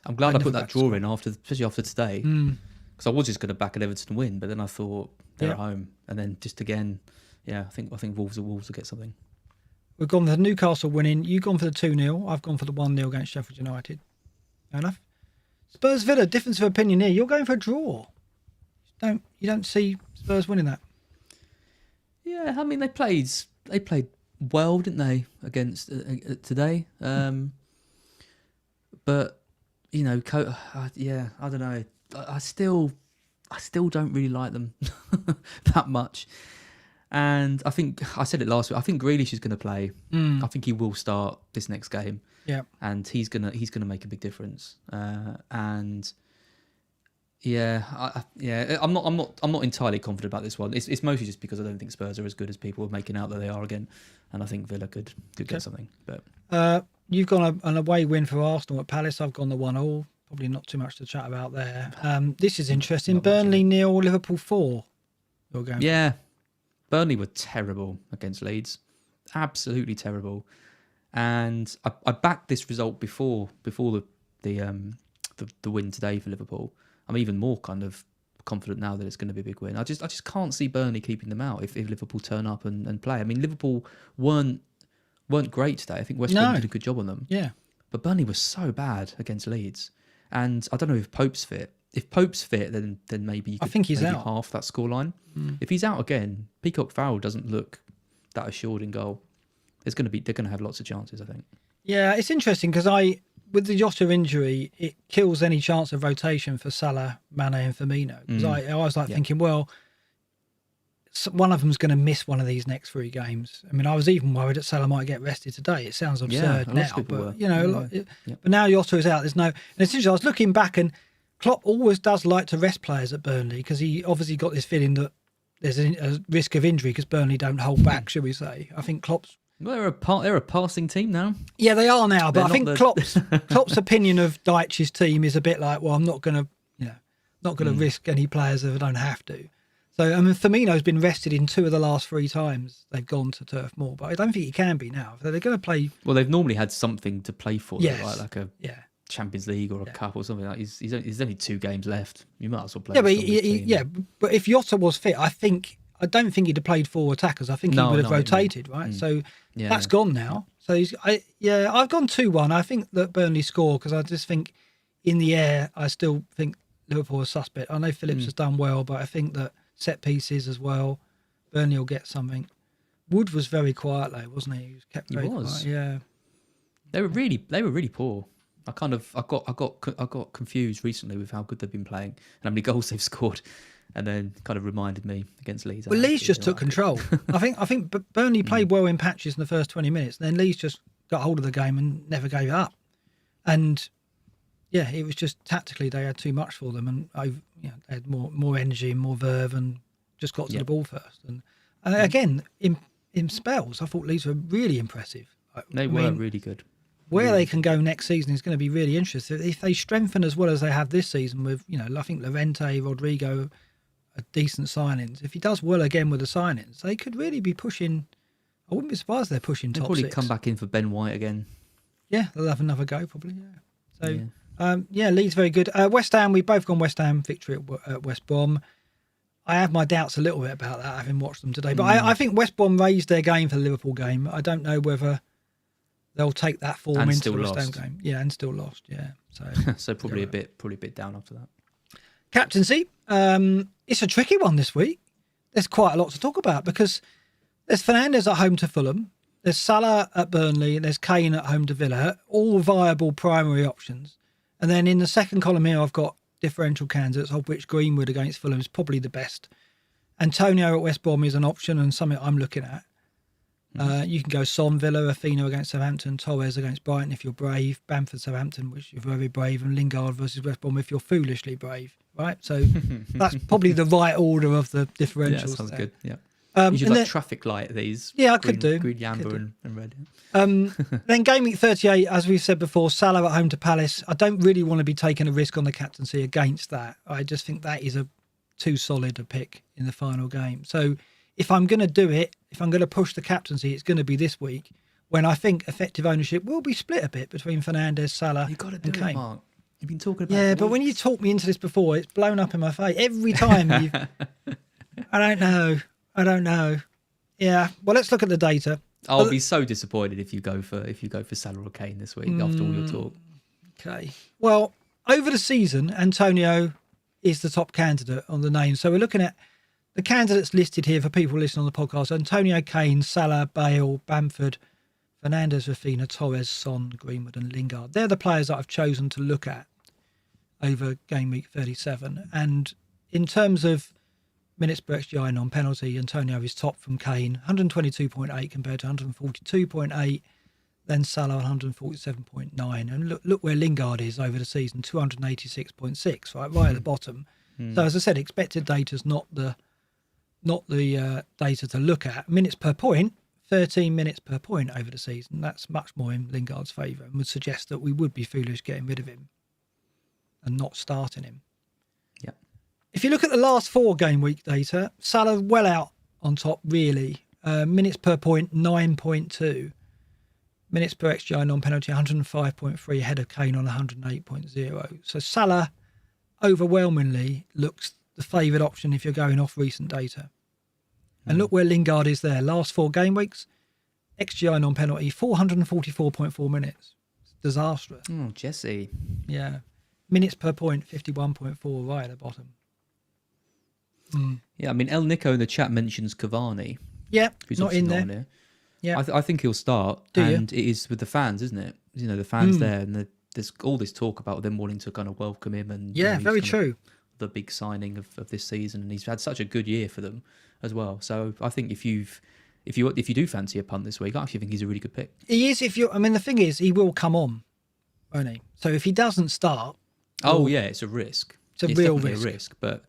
I'm glad I put that draw in especially after today, because I was just going to back an Everton win, but then I thought they're at home, and then just again, I think Wolves will get something. We've gone for the Newcastle winning. You've gone for the 2-0. I've gone for the 1-0 against Sheffield United. Fair enough. Spurs Villa, difference of opinion here. You're going for a draw. You don't see Spurs winning that. Yeah, I mean they played well, didn't they, against today? But I don't know. I still don't really like them that much. And I think I said it last week. I think Grealish is going to play. I think he will start this next game. Yeah, and he's gonna make a big difference. I'm not entirely confident about this one. It's mostly just because I don't think Spurs are as good as people are making out that they are again, and I think Villa could get something. But you've gone an away win for Arsenal at Palace. I've gone the 1-1. Probably not too much to chat about there. This is interesting. Burnley 0, Liverpool 4. You're going. Yeah. Burnley were terrible against Leeds, absolutely terrible, and I backed this result before the win today for Liverpool. I'm even more kind of confident now that it's going to be a big win. I just can't see Burnley keeping them out if Liverpool turn up and play. I mean, Liverpool weren't weren't great today. I think West Brom No. did a good job on them. Yeah. But Burnley was so bad against Leeds. And I don't know if Pope's fit. If Pope's fit, then maybe you could think he's maybe out. half that scoreline. If he's out again, Peacock Farrell doesn't look that assured in goal. They're going to have lots of chances, I think. Yeah, it's interesting because with the Jota injury, it kills any chance of rotation for Salah, Mane and Firmino. Because I was thinking, well, one of them's going to miss one of these next 3 games. I mean, I was even worried that Salah might get rested today. It sounds absurd now, but but now Jota is out. There's no. And it's interesting. I was looking back, and Klopp always does like to rest players at Burnley because he obviously got this feeling that there's a risk of injury because Burnley don't hold back, shall we say? I think Klopp's. Well, they're a passing team now. Yeah, they are now. But I think Klopp's opinion of Dyche's team is a bit like, well, I'm not going to risk any players if I don't have to. So, I mean, Firmino's been rested in 2 of the last 3 times they've gone to Turf Moor, but I don't think he can be now. So they're going to play. Well, they've normally had something to play for, yes. right? Like a Champions League or a cup or something. Like there's only 2 games left. You might as well play. But if Jota was fit, I don't think he'd have played 4 attackers. I think he would have rotated, right? So that's gone now. So I've gone 2-1. I think that Burnley score because I just think in the air, I still think Liverpool are suspect. I know Phillips has done well, but I think that set pieces as well, Burnley will get something. Wood was very quiet though, wasn't he? He was kept very quiet. Yeah, they were really poor. I got confused recently with how good they've been playing and how many goals they've scored, and then kind of reminded me against Leeds. Well, Leeds just took control. I think Burnley played well in patches in the first 20 minutes, and then Leeds just got hold of the game and never gave it up. And yeah, it was just tactically they had too much for them, and they had more energy and more verve, and just got to the ball first. And again, in spells, I thought Leeds were really impressive. They were really good. Where they can go next season is going to be really interesting. If they strengthen as well as they have this season with, I think Llorente, Rodrigo are decent signings. If he does well again with the signings, they could really be pushing. I wouldn't be surprised they're pushing top 6. They'll probably come back in for Ben White again. Yeah, they'll have another go probably. Yeah. So Leeds very good. West Ham, we've both gone West Ham victory at West Brom. I have my doubts a little bit about that, having watched them today. But I think West Brom raised their game for the Liverpool game. I don't know whether they'll take that form and into the West Ham game. Yeah, and still lost. Yeah, so probably a bit down after that. Captaincy, it's a tricky one this week. There's quite a lot to talk about because there's Fernandes at home to Fulham, there's Salah at Burnley, and there's Kane at home to Villa. All viable primary options. And then in the second column here, I've got differential candidates, of which Greenwood against Fulham is probably the best. Antonio at West Brom is an option and something I'm looking at. You can go Son, Villa, Rafinha against Southampton, Torres against Brighton if you're brave, Bamford, Southampton, which you're very brave, and Lingard versus West Brom if you're foolishly brave, right? So that's probably the right order of the differentials. Yeah, sounds good, yeah. You should traffic light these. Yeah, I could do. Green, amber and red. Then Gameweek 38, as we've said before, Salah at home to Palace. I don't really want to be taking a risk on the captaincy against that. I just think that is too solid a pick in the final game. So if I'm going to do it, if I'm going to push the captaincy, it's going to be this week when I think effective ownership will be split a bit between Fernandes, Salah, You've got to and do Kane. it, Mark. You've been talking about but when you talk me into this before, it's blown up in my face every time. I don't know. Yeah. Well, let's look at the data. I'll be so disappointed if you go for Salah or Kane this week after all your talk. Okay. Well, over the season, Antonio is the top candidate on the name. So we're looking at the candidates listed here for people listening on the podcast: Antonio, Kane, Salah, Bale, Bamford, Fernandes, Rafinha, Torres, Son, Greenwood, and Lingard. They're the players that I've chosen to look at over Game Week 37. And in terms of minutes per XGI non-penalty, Antonio is top from Kane, 122.8 compared to 142.8. Then Salah 147.9. And look where Lingard is over the season, 286.6, right at the bottom. So as I said, expected data is not the data to look at. Minutes per point, 13 minutes per point over the season. That's much more in Lingard's favour and would suggest that we would be foolish getting rid of him and not starting him. Yeah. If you look at the last 4 game week data, Salah well out on top, really. Minutes per point, 9.2. Minutes per XGI non-penalty, 105.3, ahead of Kane on 108.0. So Salah overwhelmingly looks the favoured option if you're going off recent data. And look where Lingard is there. Last 4 game weeks, XGI non-penalty, 444.4 minutes. It's disastrous. Oh, Jesse. Yeah. Minutes per point, 51.4 right at the bottom. Yeah, I mean, El Nico in the chat mentions Cavani. Yeah, Who's not obviously in not there. on here. Yeah. I think he'll start. And it is with the fans, isn't it? You know, the fans there, and there's all this talk about them wanting to kind of welcome him. And Yeah, he's very kind true. of the big signing of this season, and he's had such a good year for them as well. So I think if you do fancy a punt this week, I actually think he's a really good pick. He is. I mean, the thing is, he will come on, won't he? So if he doesn't start, it's a risk. It's a real definitely risk. a risk, but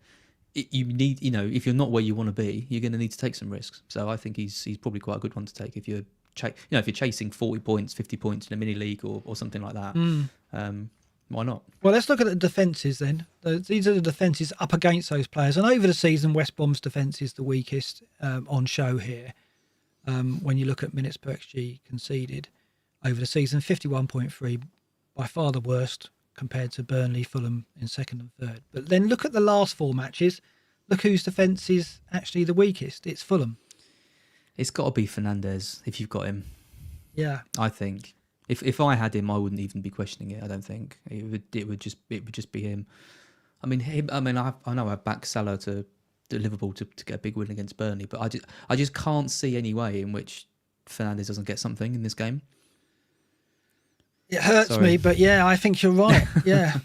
you need, if you're not where you want to be, you're going to need to take some risks. So I think he's probably quite a good one to take if you're if you're chasing 40 points, 50 points in a mini league or something like that. Why not? Well, let's look at the defences then. These are the defences up against those players. And over the season, West Brom's defence is the weakest on show here. When you look at minutes per XG conceded over the season, 51.3, by far the worst compared to Burnley, Fulham in second and third. But then look at the last 4 matches. Look whose defence is actually the weakest. It's Fulham. It's got to be Fernandes if you've got him. Yeah. I think. If I had him, I wouldn't even be questioning it. I don't think it would just be him. I mean, I know I backed Salah to Liverpool to get a big win against Burnley, but I just can't see any way in which Fernandes doesn't get something in this game. It hurts me, but yeah, I think you're right. Yeah.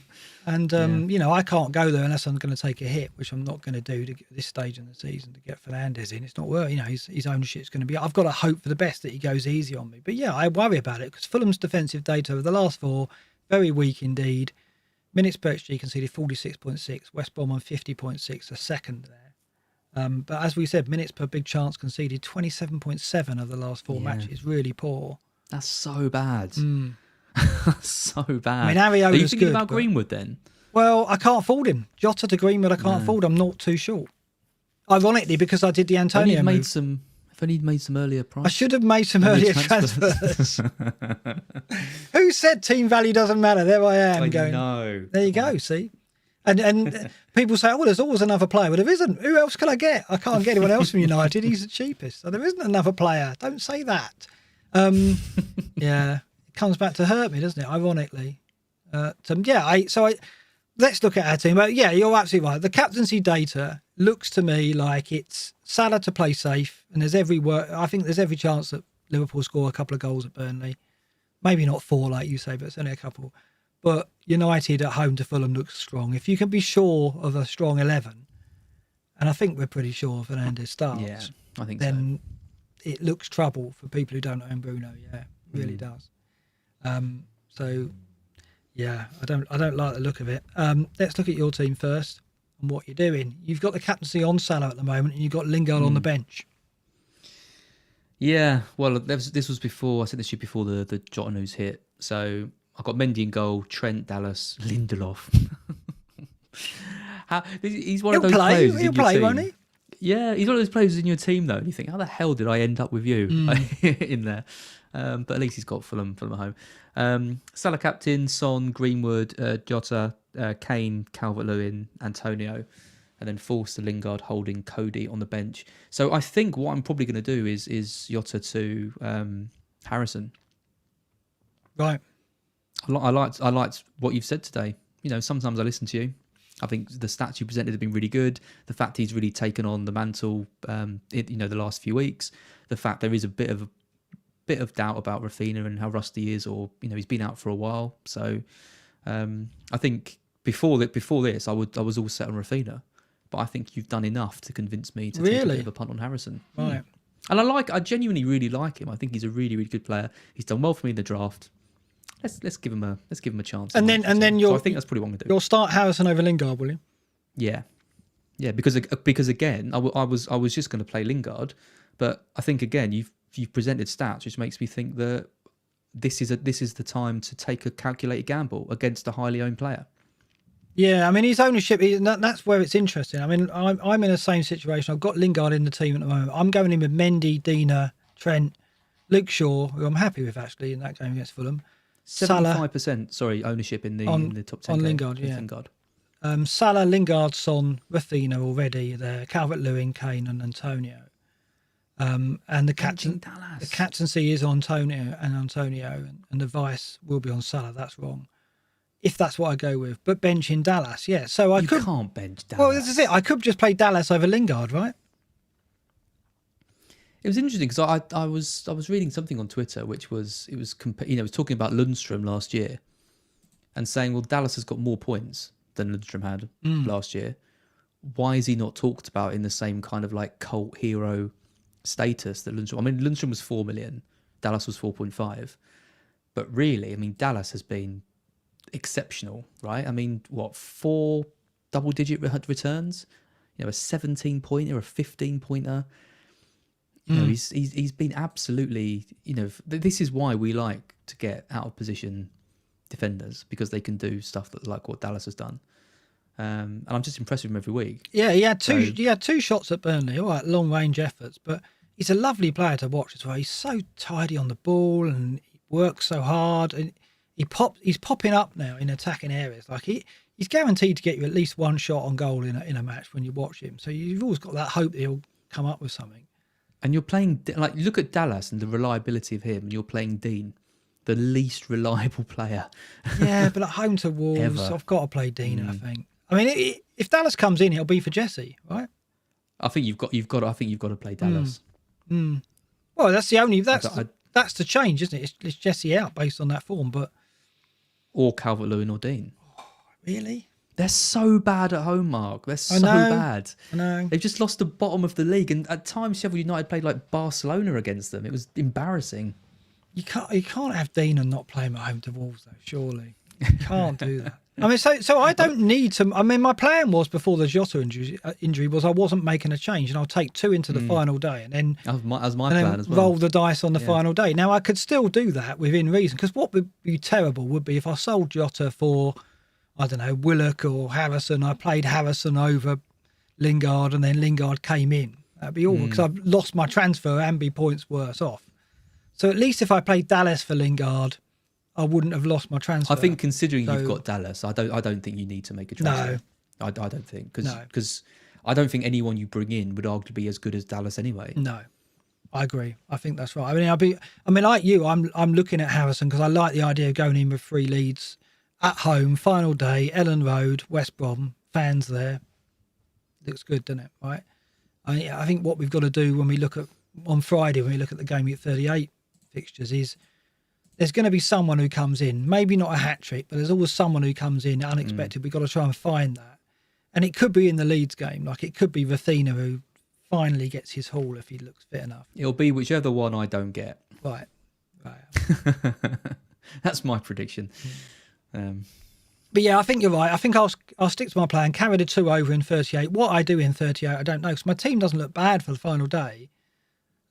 And, I can't go there unless I'm going to take a hit, which I'm not going to do at this stage in the season to get Fernandes in. It's not worth, his ownership's going to be, I've got to hope for the best that he goes easy on me. But yeah, I worry about it because Fulham's defensive data over the last 4, very weak indeed. Minutes per XG conceded 46.6, West Brom on 50.6, a second there. But as we said, minutes per big chance conceded 27.7 of the last 4 matches, really poor. That's so bad. So bad. I mean, Ariola's Are you thinking good, about Greenwood then? Well, I can't afford him. Jota to Greenwood, I can't afford. I'm not too short. Ironically, because I did the Antonio move. If only he'd made some earlier price. I should have made some earlier transfers. Who said team value doesn't matter? There I am going. No. There you go. See, and people say, "Oh, there's always another player." Well, there isn't. Who else can I get? I can't get anyone else from United. He's the cheapest. So there isn't another player. Don't say that. Yeah. Comes back to hurt me, doesn't it? Ironically, let's look at our team. But yeah, you're absolutely right. The captaincy data looks to me like it's Salah to play safe, and I think there's every chance that Liverpool score a couple of goals at Burnley. Maybe not 4 like you say, but it's only a couple. But United at home to Fulham looks strong. If you can be sure of a strong 11, and I think we're pretty sure Fernandes starts, yeah, I think then it looks trouble for people who don't own Bruno. Yeah, it really does. So yeah, I don't like the look of it. Let's look at your team first and what you're doing. You've got the captaincy on Salah at the moment, and you've got Lingard on the bench. Yeah, well, this was before. I said this year before the Jota news hit. So I got Mendy in goal, Trent, Dallas, Lindelof. He's one of those players. He'll play, won't he? Yeah, he's one of those players in your team though. And you think, how the hell did I end up with you in there? But at least he's got Fulham at home. Salah captain, Son, Greenwood, Jota, Kane, Calvert-Lewin, Antonio, and then Forster, Lingard, Holding, Cody on the bench. So I think what I'm probably going to do is Jota to Harrison. Right. I liked what you've said today. Sometimes I listen to you. I think the stats you presented have been really good. The fact he's really taken on the mantle, the last few weeks. The fact there is a bit of doubt about Rafinha and how rusty he is, or he's been out for a while. So I think before this, I was all set on Rafinha, but I think you've done enough to convince me to take a bit of a punt on Harrison. Right. And I genuinely really like him. I think he's a really, really good player. He's done well for me in the draft. Let's give him a chance. And then so I think that's probably what I'm gonna do. You'll start Harrison over Lingard, will you? Yeah, because again, I was just going to play Lingard, but I think again you've presented stats which makes me think that this is the time to take a calculated gamble against a highly owned player. Yeah, I mean his ownership. That's where it's interesting. I mean I'm in the same situation. I've got Lingard in the team at the moment. I'm going in with Mendy, Dina, Trent, Luke Shaw, who I'm happy with actually in that game against Fulham. 75% ownership in the top 10 on Lingard, yeah. Lingard. Salah, Lingard, Son, Rafinha already there. Calvert-Lewin, Kane, and Antonio. And the captain The captaincy is on Antonio, and the vice will be on Salah. That's wrong. If that's what I go with. But benching Dallas, yeah. So I can't bench Dallas. Well, this is it. I could just play Dallas over Lingard, right? It was interesting because I was reading something on Twitter it was talking about Lundstrom last year and saying, well, Dallas has got more points than Lundstrom had last year. Why is he not talked about in the same kind of like cult hero status that Lundstrom? I mean, Lundstrom was 4 million, Dallas was 4.5, but really, I mean, Dallas has been exceptional, right? I mean, 4 double-digit returns, a 17-pointer, a 15-pointer. He's been absolutely, this is why we like to get out of position defenders, because they can do stuff that like what Dallas has done. And I'm just impressed with him every week. Yeah, he had two shots at Burnley, all right, long range efforts, but he's a lovely player to watch as well. He's so tidy on the ball and he works so hard, and he's popping up now in attacking areas. Like he's guaranteed to get you at least one shot on goal in a match when you watch him. So you've always got that hope that he'll come up with something. And you're playing, like, look at Dallas and the reliability of him, and you're playing Dean, the least reliable player. Yeah, but at home to Wolves, I've got to play Dean, I think. I mean, if Dallas comes in, it'll be for Jesse, right? I think you've got to play Dallas. Well, that's that's the change, isn't it? It's Jesse out based on that form, but or Calvert-Lewin or Dean. Oh, really? They're so bad at home, Mark. They're so bad. I know. They've just lost the bottom of the league, and at times Sheffield United played like Barcelona against them. It was embarrassing. You can't have Dean and not play him at home to Wolves, though. Surely you can't do that. I mean, so I don't need to. I mean, my plan was before the Jota injury was I wasn't making a change, and I'll take 2 into the final day, and then as my plan as well. Roll the dice on the final day. Now I could still do that within reason, because what would be terrible would be if I sold Jota for, I don't know, Willock or Harrison. I played Harrison over Lingard, and then Lingard came in. That'd be awful, because I've lost my transfer and be points worse off. So at least if I played Dallas for Lingard, I wouldn't have lost my transfer. I think considering you've got Dallas, I don't think you need to make a transfer. No, I don't think, because I don't think anyone you bring in would arguably be as good as Dallas anyway. No, I agree. I think that's right. I mean, like you, I'm looking at Harrison because I like the idea of going in with 3 leads at home, final day, Ellen Road, West Brom, fans there. Looks good, doesn't it? Right. I think what we've got to do when we look at on Friday, when we look at the Gameweek 38 fixtures, is there's going to be someone who comes in, maybe not a hat-trick, but there's always someone who comes in unexpected. We've got to try and find that. And it could be in the Leeds game. Like, it could be Rafinha who finally gets his haul if he looks fit enough. It'll be whichever one I don't get. Right. That's my prediction. But yeah, I think you're right. I think I'll stick to my plan, carry the 2 over in 38. What I do in 38, I don't know, because my team doesn't look bad for the final day.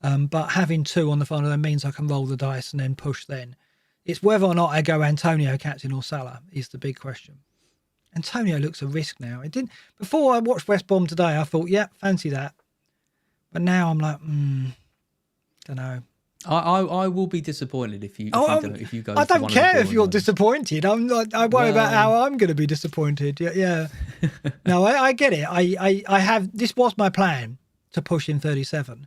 But having 2 on the final day means I can roll the dice and then push then. It's whether or not I go Antonio captain or Salah is the big question. Antonio looks a risk now. It didn't before I watched West Brom today. I thought, yeah, fancy that. But now I'm like, don't know. I will be disappointed if you go. I don't care if you're disappointed. I worry about how I'm going to be disappointed. Yeah. No, I get it. I have. This was my plan to push in 37.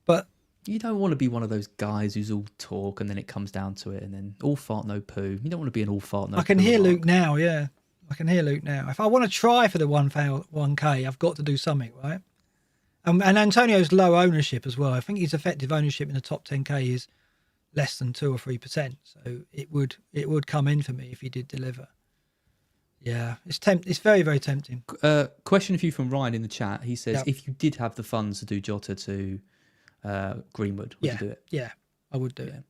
But you don't want to be one of those guys who's all talk and then it comes down to it and then all fart no poo. You don't want to be an all fart no poo. I can hear Luke now, yeah. I can hear Luke now. If I want to try for the 1K, I've got to do something, right? And Antonio's low ownership as well. I think his effective ownership in the top 10K is less than 2 or 3%. So it would come in for me if he did deliver. Yeah, it's very, very tempting. Question for you from Ryan in the chat. He says, if you did have the funds to do Jota to Greenwood, would you do it? Yeah, I would do it.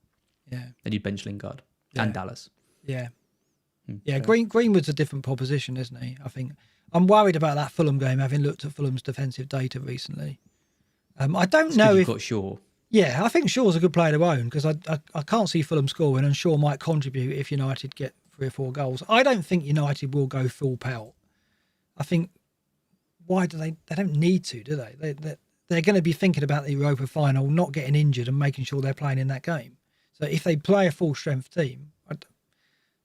Yeah. Then you'd bench Lingard and Dallas. Yeah. Yeah, Greenwood's a different proposition, isn't he? I think I'm worried about that Fulham game, having looked at Fulham's defensive data recently. I don't know if you've got Shaw. Yeah, I think Shaw's a good player to own because I can't see Fulham scoring, and Shaw might contribute if United get 3 or 4 goals. I don't think United will go full pelt. I think why do they? They don't need to, do they? They're going to be thinking about the Europa final, not getting injured, and making sure they're playing in that game. So if they play a full strength team,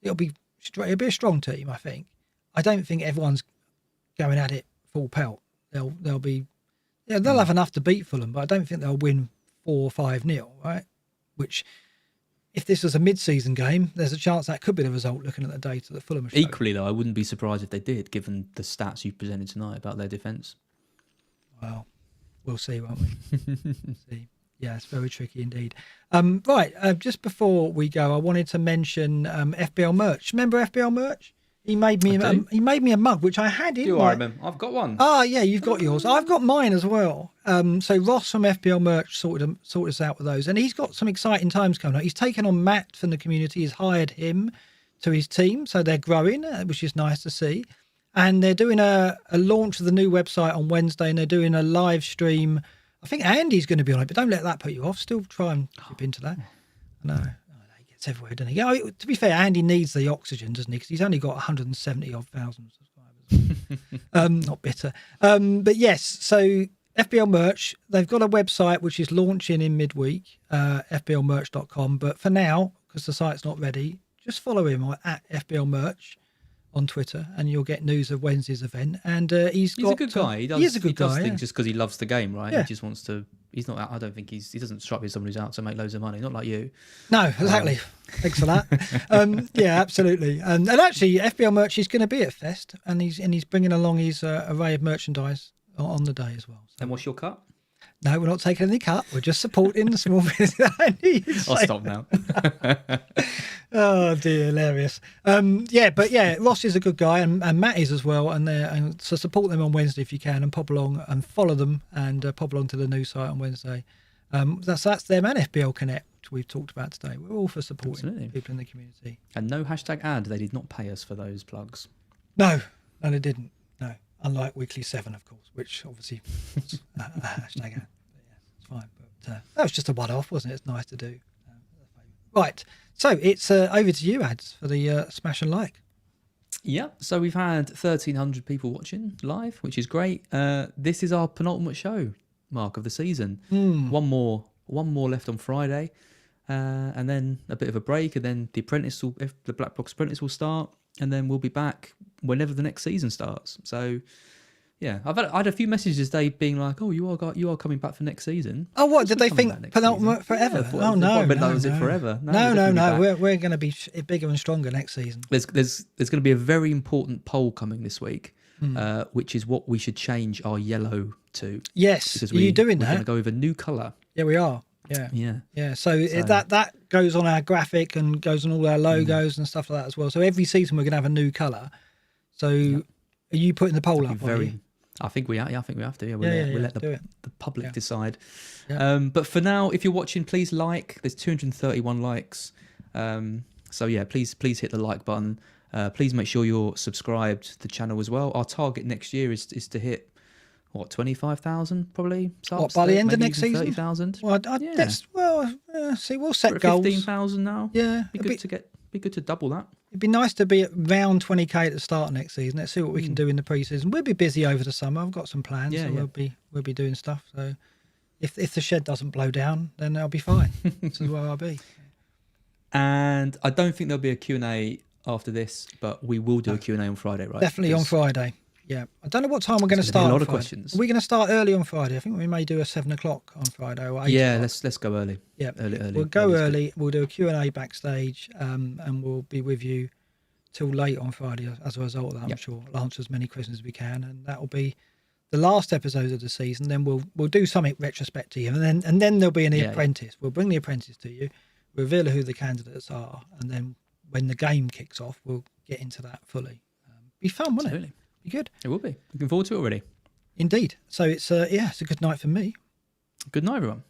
it'll be a strong team. I think. I don't think everyone's going at it full pelt. They'll have enough to beat Fulham, but I don't think they'll win 4 or 5-0, right? Which, if this was a mid-season game, there's a chance that could be the result looking at the data that Fulham are showing. Equally, though, I wouldn't be surprised if they did, given the stats you presented tonight about their defence. Well, we'll see, won't we? See. Yeah, it's very tricky indeed. Right, just before we go, I wanted to mention FBL merch. Remember FBL merch? He made me a mug, which I had in. Do I remember? I've got one. Ah, yeah, you've got yours. I've got mine as well. So Ross from FBL merch sorted us out with those, and he's got some exciting times coming up. He's taken on Matt from the community. He's hired him to his team, so they're growing, which is nice to see. And they're doing a launch of the new website on Wednesday, and they're doing a live stream. I think Andy's going to be on it, but don't let that put you off. Still try and dip into that. No, he gets everywhere, doesn't he? Oh, to be fair, Andy needs the oxygen, doesn't he? Because he's only got 170,000 subscribers. Not bitter. But yes, so FBL merch, they've got a website which is launching in midweek, fblmerch.com. But for now, because the site's not ready, just follow him at FBL merch on Twitter, and you'll get news of Wednesday's event. And he's a good guy. He is a good guy. He does things yeah. just because he loves the game, right? Yeah. He just wants to. He's not. I don't think he doesn't strike me as someone who's out to make loads of money. Not like you. No, exactly. Thanks for that. Yeah, absolutely. And actually, FBL merch is going to be at Fest, and he's bringing along his array of merchandise on the day as well. So. And what's your cut? No, we're not taking any cut. We're just supporting the small business. I'll stop now. Oh dear, hilarious. Ross is a good guy, and Matt is as well. And so support them on Wednesday if you can, and pop along and follow them, and pop along to the new site on Wednesday. That's them and FBL Connect, which we've talked about today. We're all for supporting people in the community. And no hashtag ad. They did not pay us for those plugs. No, they didn't. No, unlike Weekly 7, of course, which obviously was a hashtag ad. But yeah, it's fine. But that was just a one-off, wasn't it? It's nice to do. Right. So it's over to you, Ads, for the smash and like. Yeah, so we've had 1,300 people watching live, which is great. This is our penultimate show, Mark, of the season. One more left on Friday, and then a bit of a break, and then the BlackBox Apprentice will start, and then we'll be back whenever the next season starts. So. Yeah, I had a few messages today being like, "Oh, you are coming back for next season." Oh, what did they think? Penultimate forever? Yeah, no, was it forever? No. We're going to be bigger and stronger next season. There's going to be a very important poll coming this week, which is what we should change our yellow to. Yes, are you doing that? We're going to go with a new colour. Yeah, we are. Yeah. So that goes on our graphic and goes on all our logos and stuff like that as well. So every season we're going to have a new colour. So are you putting the poll up? I think we have to. Yeah, we'll let the public decide. Yeah. But for now, if you're watching, please like. There's 231 likes. So yeah, please hit the like button. Please make sure you're subscribed to the channel as well. Our target next year is to hit 25,000 probably. What, by the end of next season? 30,000. Well, see, we'll set goals. 15,000 now. Yeah, be good to double that. It'd be nice to be at around 20k at the start of next season. Let's see what we can do in the pre-season. We'll be busy over the summer. I've got some plans, we'll be doing stuff. So if the shed doesn't blow down, then I'll be fine. This is where I'll be. And I don't think there'll be a Q&A after this, but we will do a Q&A on Friday, right? Definitely on Friday. Yeah, I don't know what time we're going to start. A lot of questions. Are we going to start early on Friday? I think we may do a 7 o'clock on Friday or 8 Yeah, o'clock. let's go early. Yeah, early. We'll go early. We'll do a Q&A backstage, and we'll be with you till late on Friday. As a result of that, I'm sure I'll answer as many questions as we can, and that will be the last episode of the season. Then we'll do something retrospective, and then there'll be an apprentice. We'll bring the apprentice to you, reveal who the candidates are, and then when the game kicks off, we'll get into that fully. Be fun, won't it? Be good. It will be. Looking forward to it already. Indeed. So it's a good night for me. Good night, everyone.